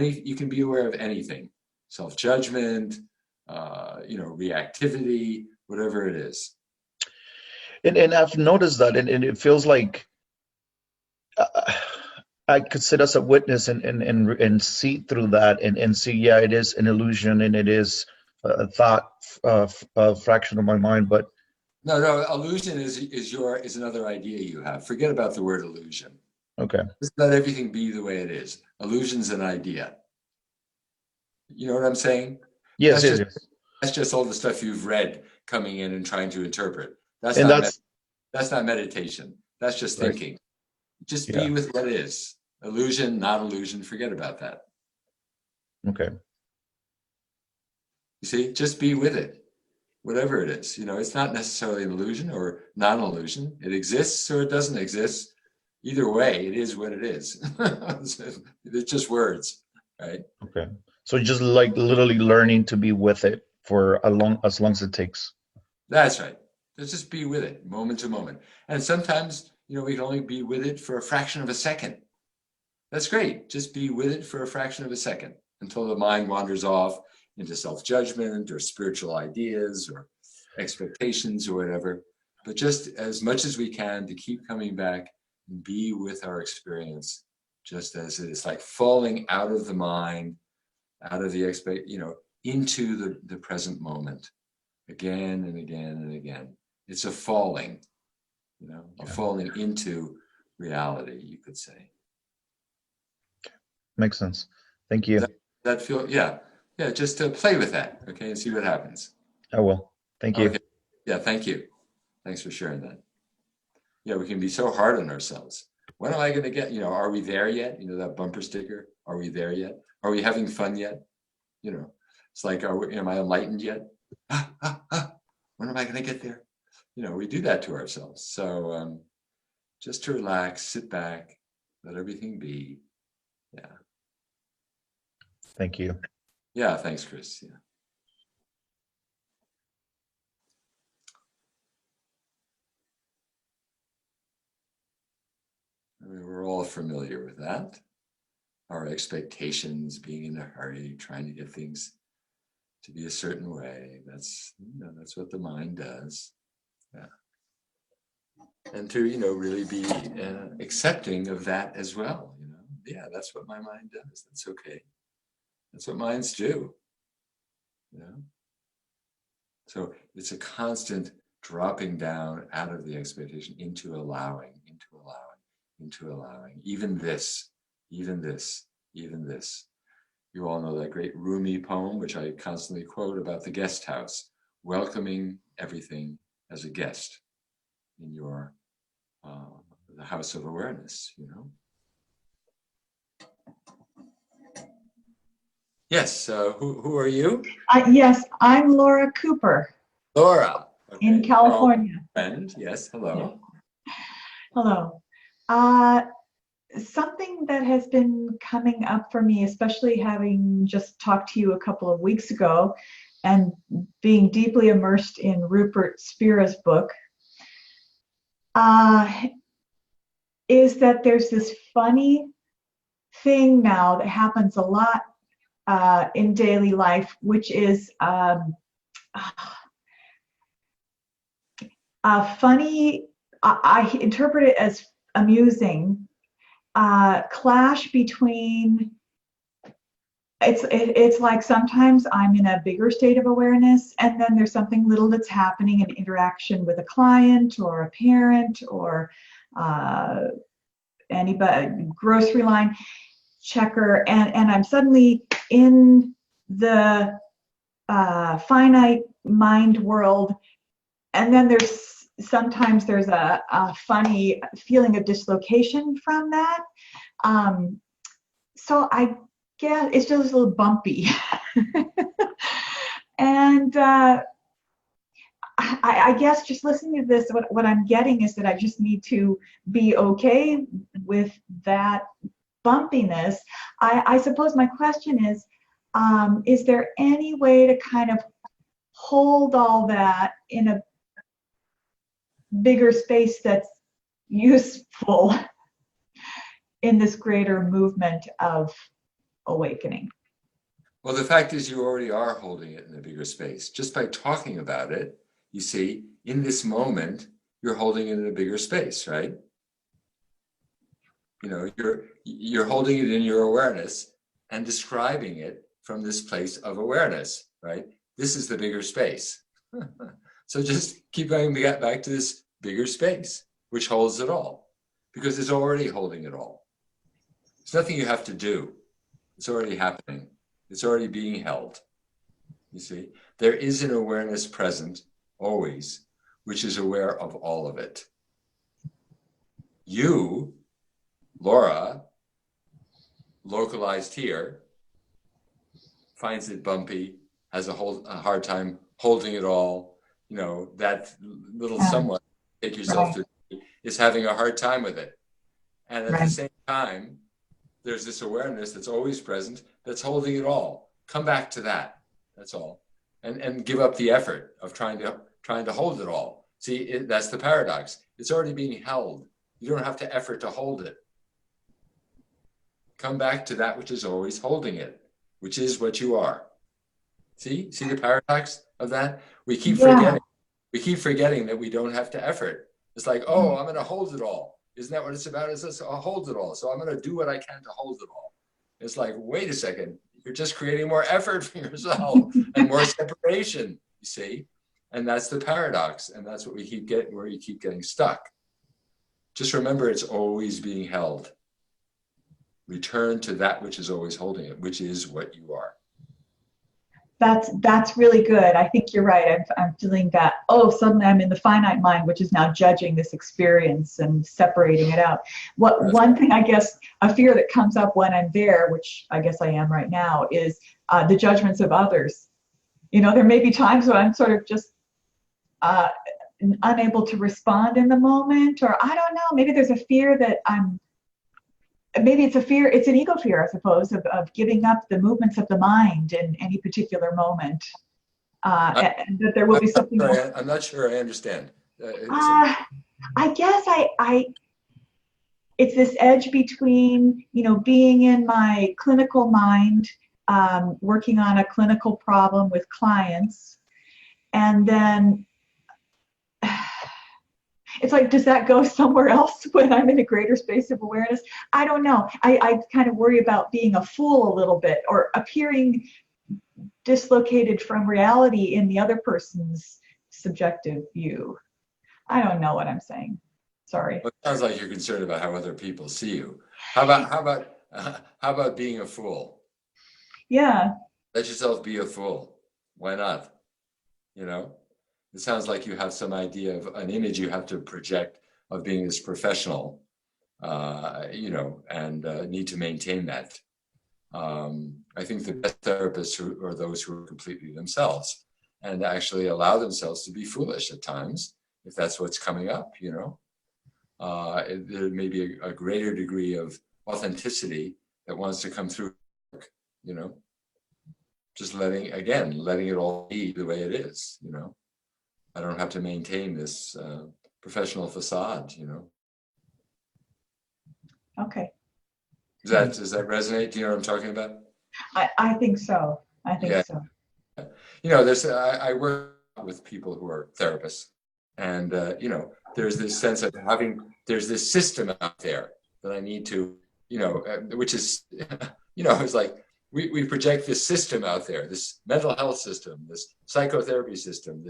You can be aware of anything, self-judgment, reactivity, whatever it is. And I've noticed that, and it feels like I could sit as a witness and see through that and see, yeah, it is an illusion and it is a thought, a fraction of my mind, but No, illusion is another idea you have. Forget about the word illusion. okay. Just let everything be the way it is. Illusion's an idea. You know what I'm saying? Yes, yes, yes. That's just all the stuff you've read coming in and trying to interpret. That's And not meditation. That's just right. thinking. Just Yeah. be with what is. Illusion, not illusion, forget about that. Okay. You see, just be with it, whatever it is. It's not necessarily an illusion or non-illusion. It exists or it doesn't exist. Either way, it is what it is. It's just words, right? Okay. So just like literally learning to be with it for as long as it takes. That's right. Let's just be with it, moment to moment. And sometimes, we can only be with it for a fraction of a second. That's great. Just be with it for a fraction of a second until the mind wanders off into self-judgment or spiritual ideas or expectations or whatever. But just as much as we can to keep coming back and be with our experience just as it is, like falling out of the mind, out of the into the present moment. again and again and again. It's a falling, you know, a falling into reality, you could say. Makes sense. Thank you. That feel, yeah, just to play with that, okay, and see what happens. I will. Thank you. Okay, yeah, thank you. Thanks for sharing that. Yeah, we can be so hard on ourselves. When am I going to get, you know, are we there yet? You know, that bumper sticker, are we there yet? Are we having fun yet? You know, it's like, am I enlightened yet? When am I going to get there? You know, we do that to ourselves. So just to relax, sit back, let everything be. Yeah. Thank you. Yeah, thanks, Chris. Yeah. I mean, we're all familiar with that. Our expectations, being in a hurry, trying to get things to be a certain way. That's, you know, that's what the mind does. Yeah. And to, you know, really be accepting of that as well. You know, yeah, that's what my mind does. That's okay. That's what minds do. You know. So it's a constant dropping down out of the expectation into allowing, into allowing, into allowing. Even this, even this, even this. You all know that great Rumi poem, which I constantly quote, about the guest house, welcoming everything as a guest in your the house of awareness, you know. Yes, who are you? Yes, I'm Laura Cooper Laura. Okay. in California. Friend, yes, hello. Hello. Something that has been coming up for me, especially having just talked to you a couple of weeks ago and being deeply immersed in Rupert Spira's book, is that there's this funny thing now that happens a lot in daily life, which is funny. I interpret it as amusing clash between. It's like sometimes I'm in a bigger state of awareness, and then there's something little that's happening in interaction with a client or a parent or anybody, grocery line checker, and I'm suddenly in the finite mind world, and then sometimes there's a funny feeling of dislocation from that. So I guess it's just a little bumpy. And I guess just listening to this, what I'm getting is that I just need to be okay with that bumpiness. I suppose my question is there any way to kind of hold all that in a bigger space that's useful in this greater movement of awakening? Well, the fact is you already are holding it in a bigger space. Just by talking about it, you see, in this moment, you're holding it in a bigger space, right? You know, you're holding it in your awareness and describing it from this place of awareness, right? This is the bigger space. So just keep going back to this bigger space, which holds it all, because it's already holding it all. There's nothing you have to do. It's already happening. It's already being held. You see, there is an awareness present always, which is aware of all of it. You, Laura, localized here, finds it bumpy, has a hard time holding it all. You know, that little someone, take yourself to, is having a hard time with it. And at the same time, there's this awareness that's always present that's holding it all. Come back to that. That's all. And give up the effort of trying to hold it all. See, that's the paradox. It's already being held. You don't have to effort to hold it. Come back to that which is always holding it, which is what you are. See the paradox of that? We keep forgetting that we don't have to effort. It's like, oh, I'm going to hold it all. Isn't that what it's about? It's just, I'll hold it all. So I'm going to do what I can to hold it all. It's like, wait a second. You're just creating more effort for yourself and more separation, you see? And that's the paradox. And that's what we keep getting, where you keep getting stuck. Just remember, it's always being held. Return to that which is always holding it, which is what you are. That's really good. I think you're right. I'm feeling that, oh, suddenly I'm in the finite mind, which is now judging this experience and separating it out. One thing, I guess, a fear that comes up when I'm there, which I guess I am right now, is the judgments of others. You know, there may be times when I'm sort of just unable to respond in the moment, or I don't know, maybe there's a fear that maybe it's a fear, it's an ego fear, I suppose, of giving up the movements of the mind in any particular moment. And that there will be something. I'm not sure I understand. I guess it's this edge between, you know, being in my clinical mind, working on a clinical problem with clients, and then it's like, does that go somewhere else when I'm in a greater space of awareness? I don't know. I kind of worry about being a fool a little bit, or appearing dislocated from reality in the other person's subjective view. I don't know what I'm saying. Sorry. Well, it sounds like you're concerned about how other people see you. How about being a fool? Yeah. Let yourself be a fool. Why not? You know? It sounds like you have some idea of an image you have to project of being this professional, you know, and need to maintain that. I think the best therapists are those who are completely themselves and actually allow themselves to be foolish at times, if that's what's coming up, you know. There may be a greater degree of authenticity that wants to come through, you know. Just letting it all be the way it is, you know. I don't have to maintain this professional facade, you know. Okay. Does that resonate? Do you know what I'm talking about? I think so. I think so. You know, I work with people who are therapists, and you know, there's this sense of there's this system out there that I need to, you know, which is, you know, it's like we project this system out there, this mental health system, this psychotherapy system,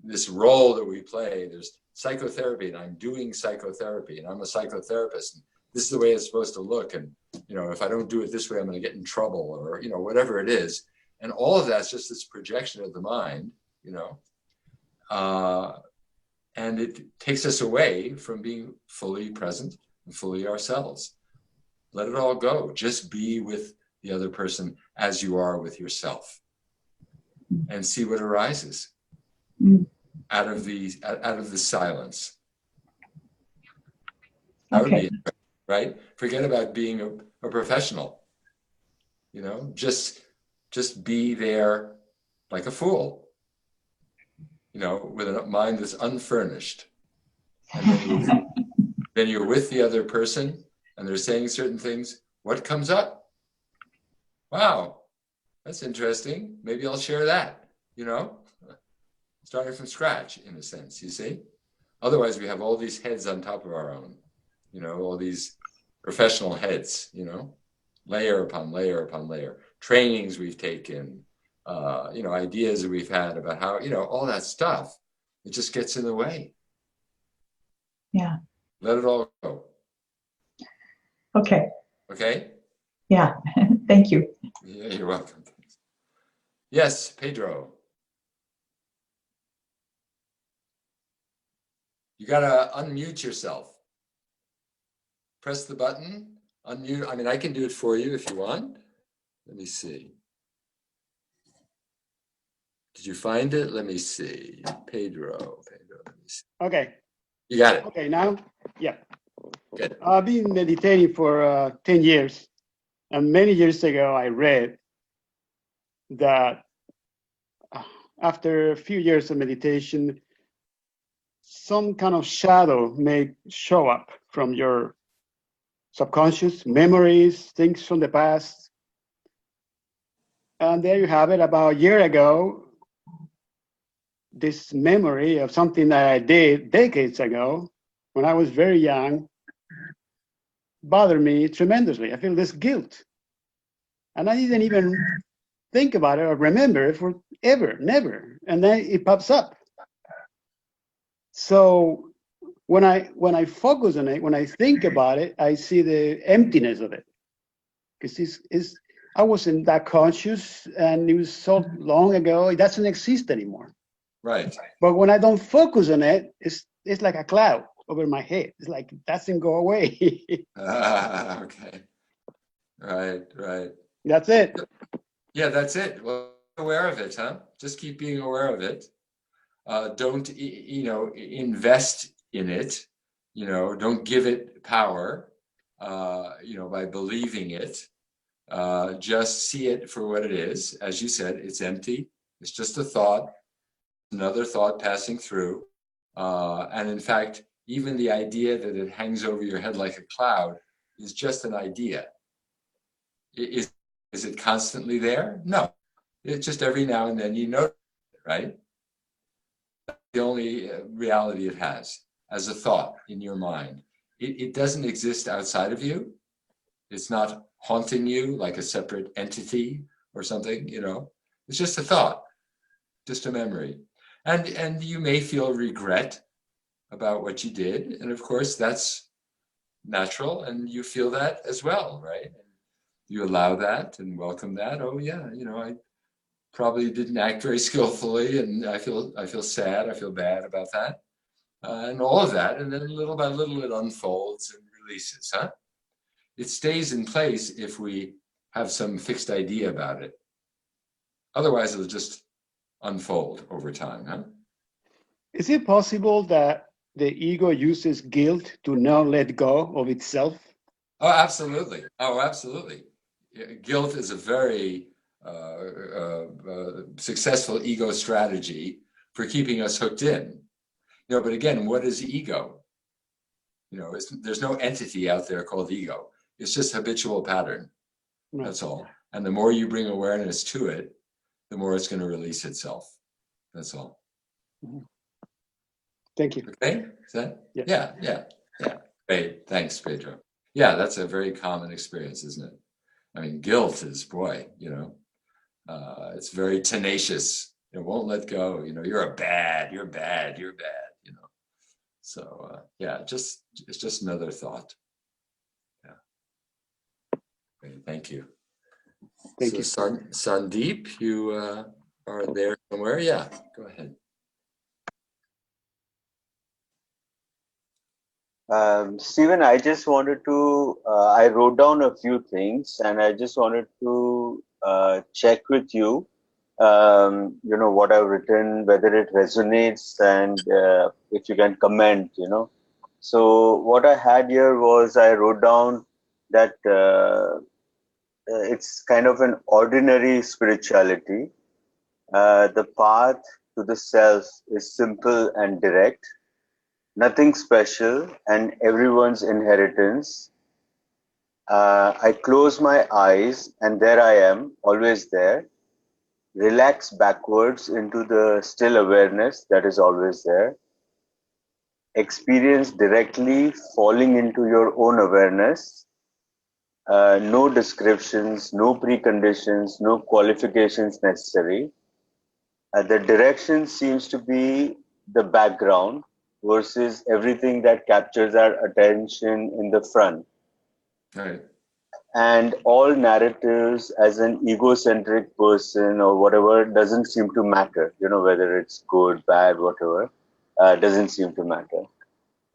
this role that we play. There's psychotherapy, and I'm doing psychotherapy, and I'm a psychotherapist, and this is the way it's supposed to look, and you know, if I don't do it this way, I'm going to get in trouble, or you know, whatever it is. And all of that's just this projection of the mind, you know, and it takes us away from being fully present and fully ourselves. Let it all go. Just be with the other person as you are with yourself, and see what arises out of the silence. That would be it, right? Forget about being a professional. You know, just be there like a fool. You know, with a mind that's unfurnished. And then you're with the other person, and they're saying certain things. What comes up? Wow, that's interesting. Maybe I'll share that, you know? Starting from scratch, in a sense, you see? Otherwise, we have all these heads on top of our own, you know, all these professional heads, you know, layer upon layer upon layer. Trainings we've taken, you know, ideas that we've had about how, you know, all that stuff, it just gets in the way. Yeah. Let it all go. Okay. Okay? Yeah. Thank you. Yeah, you're welcome. Yes, Pedro. You gotta unmute yourself. Press the button, unmute. I mean, I can do it for you if you want. Let me see. Did you find it? Let me see. Pedro, let me see. Okay. You got it. Okay, now, yeah. Good. I've been meditating for 10 years. And many years ago, I read that after a few years of meditation, some kind of shadow may show up from your subconscious, memories, things from the past. And there you have it. About a year ago, this memory of something that I did decades ago, when I was very young, bothered me tremendously. I feel this guilt. And I didn't even think about it or remember it for ever, never. And then it pops up So when I focus on it, when I think about it, I see the emptiness of it. Because I wasn't that conscious, and it was so long ago. It doesn't exist anymore. Right. But when I don't focus on it, it's like a cloud over my head. It's like it doesn't go away. Okay. Right, right. That's it. Yeah, that's it. Well, aware of it, huh? Just keep being aware of it. Don't, invest in it. Don't give it power, by believing it. Just see it for what it is. As you said, it's empty. It's just a thought, another thought passing through. And in fact, even the idea that it hangs over your head like a cloud is just an idea. Is it constantly there? No. It's just every now and then you notice it, right? The only reality it has as a thought in your mind. It doesn't exist outside of you. It's not haunting you like a separate entity or something, It's just a thought, just a memory. And you may feel regret about what you did. And of course, that's natural. And you feel that as well, right? You allow that and welcome that. Oh yeah, I probably didn't act very skillfully, and I feel sad. I feel bad about that, and all of that. And then little by little, it unfolds and releases. Huh? It stays in place if we have some fixed idea about it. Otherwise, it'll just unfold over time. Huh? Is it possible that the ego uses guilt to not let go of itself? Oh, absolutely. Oh, absolutely. Guilt is a very successful ego strategy for keeping us hooked in. But again, what is ego? There's no entity out there called ego. It's just habitual pattern. Right. That's all. And the more you bring awareness to it, the more it's going to release itself. That's all. Thank you. Okay? Is that? Yeah. Yeah. Great. Thanks, Pedro. Yeah, that's a very common experience, isn't it? I mean, guilt is, boy, it's very tenacious. It won't let go. You're bad. So it's just another thought. Yeah. Okay, thank you. Thank you. Sandeep, you are there somewhere. Yeah, go ahead. Stephen, I just wanted to, I wrote down a few things and I just wanted to check with you, what I've written, whether it resonates and if you can comment, So what I had here was I wrote down that it's kind of an ordinary spirituality. The path to the self is simple and direct. Nothing special and everyone's inheritance. I close my eyes and there I am, always there. Relax backwards into the still awareness that is always there. Experience directly falling into your own awareness. No descriptions, no preconditions, no qualifications necessary. The direction seems to be the background versus everything that captures our attention in the front. Right. And all narratives as an egocentric person or whatever doesn't seem to matter, whether it's good, bad, whatever, doesn't seem to matter.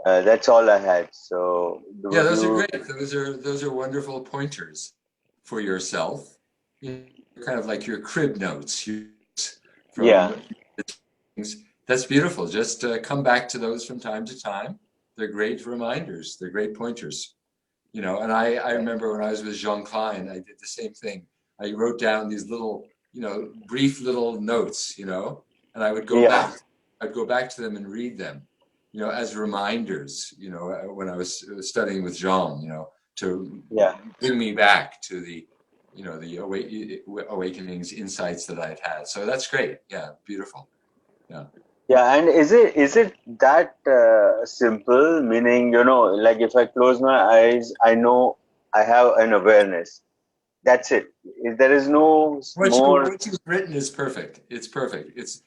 That's all I had. So Yeah, those are great. Those are wonderful pointers for yourself. Kind of like your crib notes from the things. That's beautiful. Just come back to those from time to time. They're great reminders. They're great pointers. And I remember when I was with Jean Klein, I did the same thing. I wrote down these little, brief little notes, and I would go back. I'd go back to them and read them, as reminders, when I was studying with Jean, to bring me back to the, the awakenings, insights that I'd had. So that's great. Yeah, beautiful. Yeah. Yeah, and is it that simple? Meaning, like if I close my eyes, I know I have an awareness. That's it. There is no more. What you've written is perfect. It's perfect. It's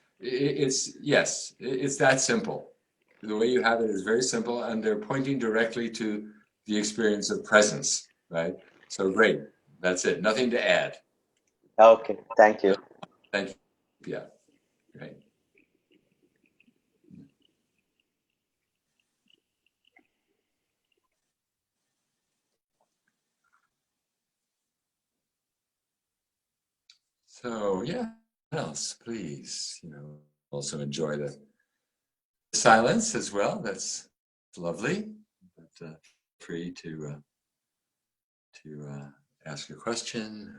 yes. It's that simple. the way you have it is very simple, and they're pointing directly to the experience of presence, right? So great. That's it. Nothing to add. Okay, thank you. Thank you. Yeah, great. So yeah, what else, please? Also enjoy the silence as well. That's lovely. But free to ask a question,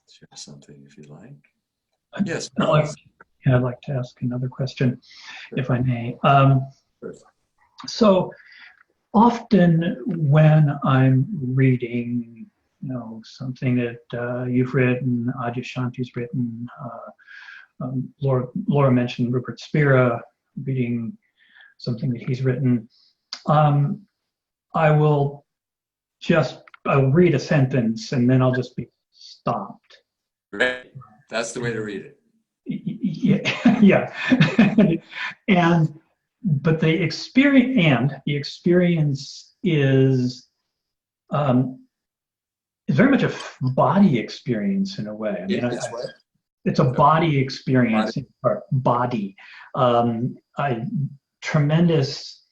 share something if you like. Yes, Charles. I'd like to ask another question, if I may. Sure. So often when I'm reading, something that you've written, Adyashanti's written, Laura mentioned Rupert Spira, reading something that he's written, I'll read a sentence and then I'll just be stopped. Great. That's the way to read it. Yeah. But the experience is very much a body experience in a way. I mean, It's what? it's a body experience, or body. Tremendous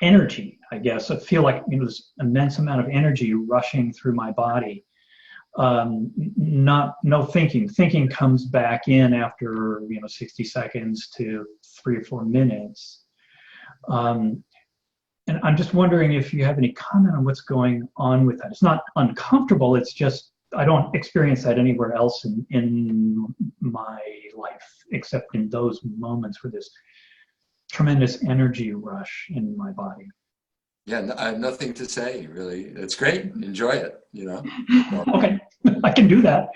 energy, I guess. I feel like this immense amount of energy rushing through my body. No thinking. Thinking comes back in after 60 seconds to 3 or 4 minutes. And I'm just wondering if you have any comment on what's going on with that. It's not uncomfortable. It's just I don't experience that anywhere else in my life except in those moments where there's tremendous energy rush in my body. Yeah, I have nothing to say, really. It's great. Enjoy it, Okay, I can do that.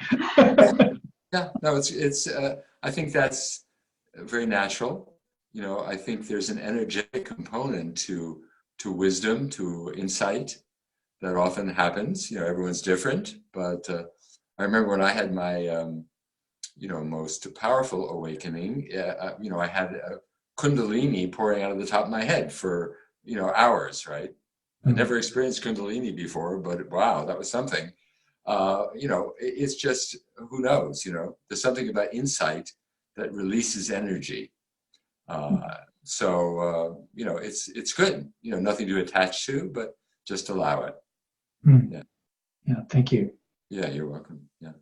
Yeah, no, it's. I think that's very natural. I think there's an energetic component to wisdom, to insight that often happens. Everyone's different, but I remember when I had my most powerful awakening. I had a Kundalini pouring out of the top of my head for hours. Right. I never experienced Kundalini before, but wow, that was something. It's just, who knows, there's something about insight that releases energy. It's good, nothing to attach to, but just allow it. Yeah. Yeah, thank you. Yeah, you're welcome. Yeah.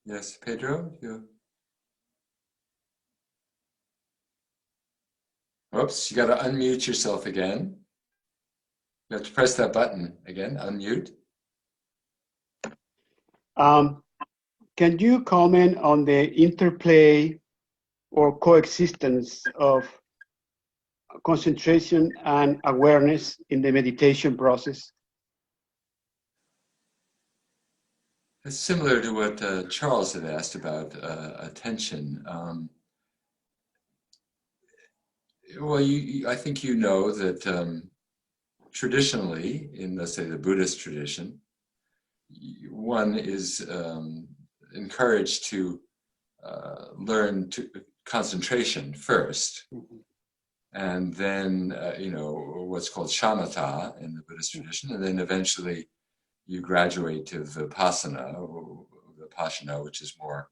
Yes, Pedro, Oops, you got to unmute yourself again. You have to press that button again, unmute. Can you comment on the interplay or coexistence of concentration and awareness in the meditation process? It's similar to what Charles had asked about attention. Well, I think you know that traditionally, in, let's say, the Buddhist tradition, one is encouraged to learn concentration first, and then what's called shamatha in the Buddhist tradition, and then eventually you graduate to vipassana, which is more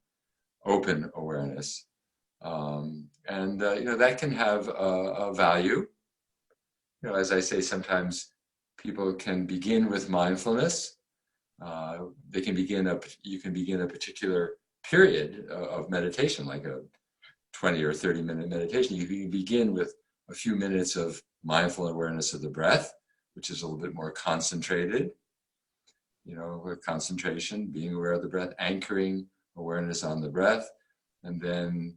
open awareness, and that can have a value. As I say, sometimes people can begin with mindfulness. You can begin a particular period of meditation, like a 20 or 30-minute meditation. You can begin with a few minutes of mindful awareness of the breath, which is a little bit more concentrated. With concentration, being aware of the breath, anchoring awareness on the breath, and then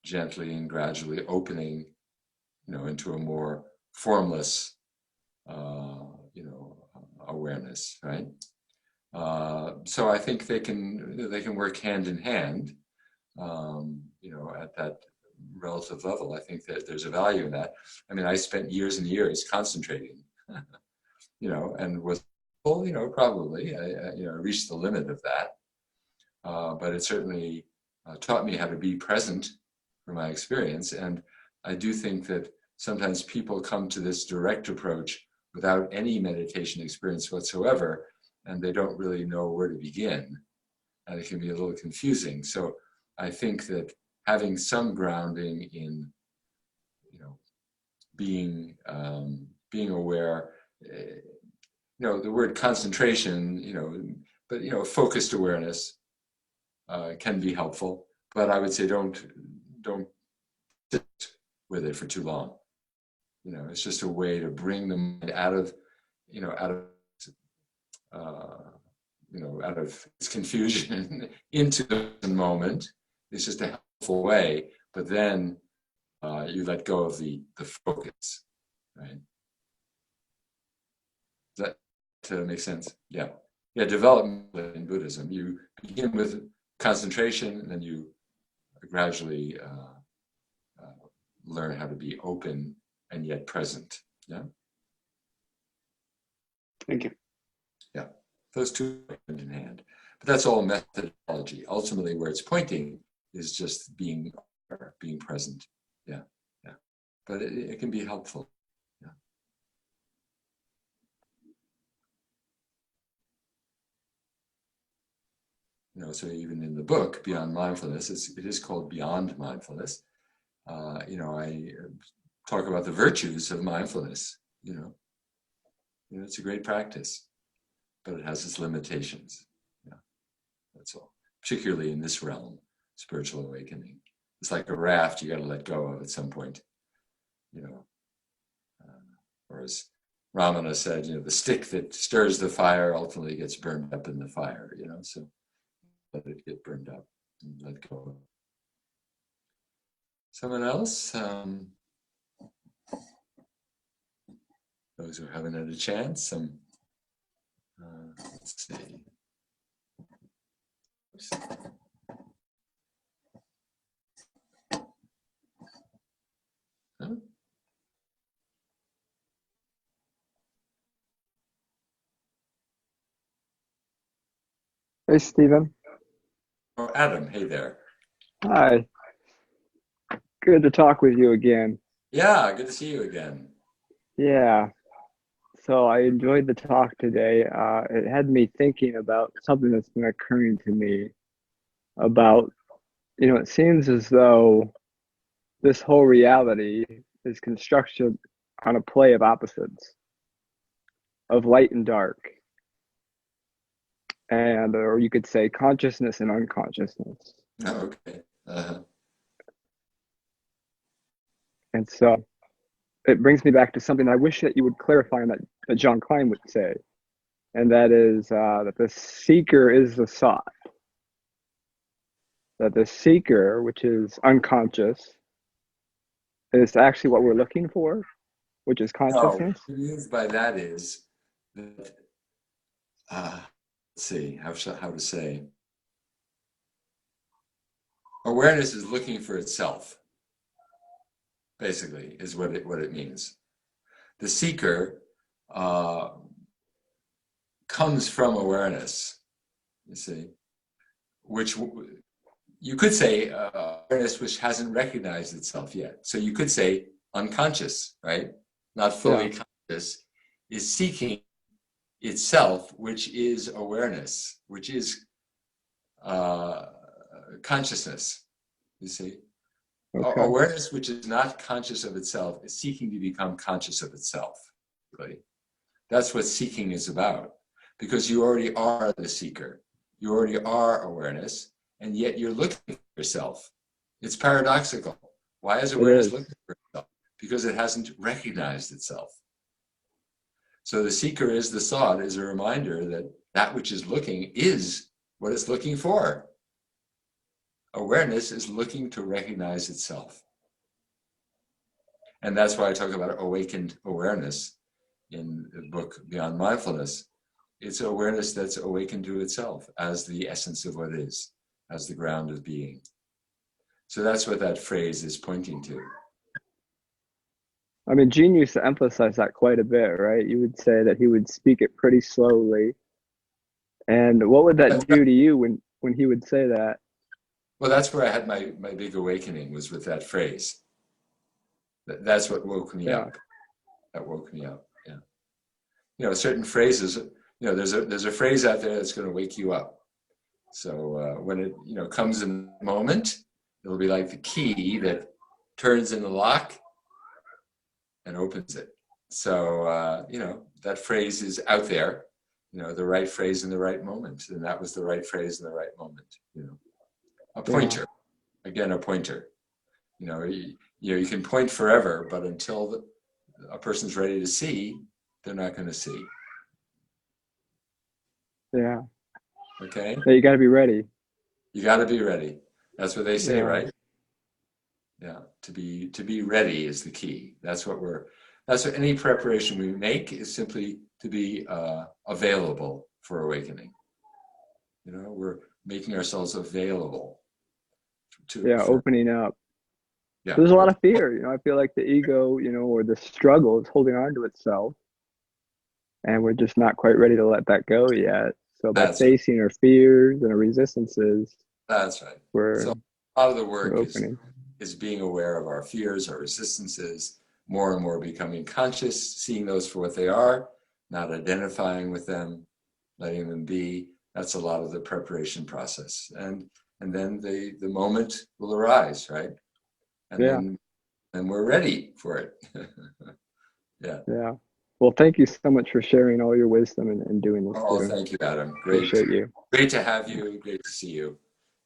gently and gradually opening, into a more formless, awareness, right? So I think they can work hand in hand, at that relative level. I think that there's a value in that. I mean, I spent years and years concentrating, and was, probably, I reached the limit of that. But it certainly taught me how to be present from my experience. And I do think that sometimes people come to this direct approach without any meditation experience whatsoever, and they don't really know where to begin. And it can be a little confusing. So I think that having some grounding in, being aware, the word concentration, but focused awareness can be helpful. But I would say don't sit with it for too long. It's just a way to bring the mind out of its confusion into the moment. It's just a helpful way, but then you let go of the focus, right? Does that make sense? Yeah. Development in Buddhism, you begin with concentration, and then you gradually learn how to be open and yet present. Yeah. Thank you. Yeah. Those two are hand in hand. But that's all methodology. Ultimately, where it's pointing is just being present. Yeah. But it can be helpful. So even in the book, Beyond Mindfulness, it is called Beyond Mindfulness. I talk about the virtues of mindfulness. It's a great practice, but it has its limitations. Yeah, that's all. Particularly in this realm, spiritual awakening. It's like a raft you got to let go of at some point. Or as Ramana said, the stick that stirs the fire ultimately gets burned up in the fire. So let it get burned up and let go. Someone else? Those who haven't had a chance. Let's see. Oops. Huh? Hey, Stephen. Oh, Adam, hey there. Hi. Good to talk with you again. Yeah, good to see you again. Yeah. So I enjoyed the talk today. It had me thinking about something that's been occurring to me about, it seems as though this whole reality is constructed on a play of opposites, of light and dark, or you could say consciousness and unconsciousness. Oh, okay. And so it brings me back to something I wish that you would clarify and that John Klein would say, and that is that the seeker is the sought. That the seeker, which is unconscious, is actually what we're looking for, which is consciousness. What he means by that is that, let's see, how to say, awareness is looking for itself. basically, is what it means. The seeker comes from awareness, you see, which you could say awareness which hasn't recognized itself yet. So you could say unconscious, right? Not fully conscious, is seeking itself, which is awareness, which is consciousness, you see. Okay. Awareness which is not conscious of itself is seeking to become conscious of itself. Really. That's what seeking is about, because you already are the seeker. You already are awareness, and yet you're looking for yourself. It's paradoxical. Why is awareness looking for itself? Because it hasn't recognized itself. So the seeker is the thought, is a reminder that that which is looking is what it's looking for. Awareness is looking to recognize itself. And that's why I talk about awakened awareness in the book Beyond Mindfulness. It's awareness that's awakened to itself as the essence of what is, as the ground of being. So that's what that phrase is pointing to. I mean, Gene used to emphasize that quite a bit, right? You would say that he would speak it pretty slowly. And what would that do to you when he would say that? Well, that's where I had my big awakening, was with that phrase. That's what woke me up. That woke me up, yeah. You know, certain phrases, you know, there's a phrase out there that's going to wake you up. So when it, you know, comes in the moment, it'll be like the key that turns in the lock and opens it. So, you know, that phrase is out there, you know, the right phrase in the right moment. And that was the right phrase in the right moment, you know. A pointer, again, a pointer. You know, you can point forever, but until a person's ready to see, they're not going to see. Yeah. Okay? You got to be ready. You got to be ready. That's what they say, Yeah. right? Yeah. To be ready is the key. That's what any preparation we make is simply to be available for awakening. You know, we're making ourselves available for opening up. Yeah. There's a lot of fear, you know. I feel like the ego, you know, or the struggle is holding on to itself, and we're just not quite ready to let that go yet. So by facing our fears and our resistances, that's right. So a lot of the work is being aware of our fears, our resistances, more and more becoming conscious, seeing those for what they are, not identifying with them, letting them be. That's a lot of the preparation process, and then the moment will arise, right? And then we're ready for it. Yeah. Well, thank you so much for sharing all your wisdom and doing this. Oh, thank you, Adam. Great. Appreciate you. Great to have you. Great to see you.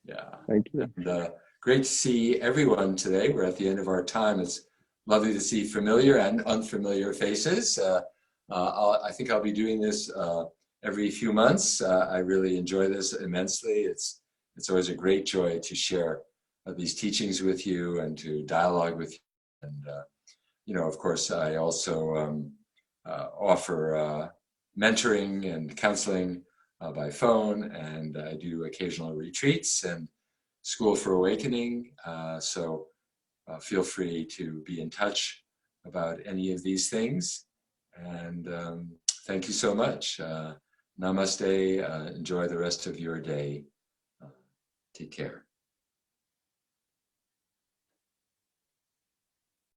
Yeah. Thank you. And great to see everyone today. We're at the end of our time. It's lovely to see familiar and unfamiliar faces. I think I'll be doing this every few months. I really enjoy this immensely. It's always a great joy to share these teachings with you and to dialogue with you. And, you know, of course, I also offer mentoring and counseling by phone, and I do occasional retreats and School for Awakening. So feel free to be in touch about any of these things. And thank you so much. Namaste. Enjoy the rest of your day. Take care.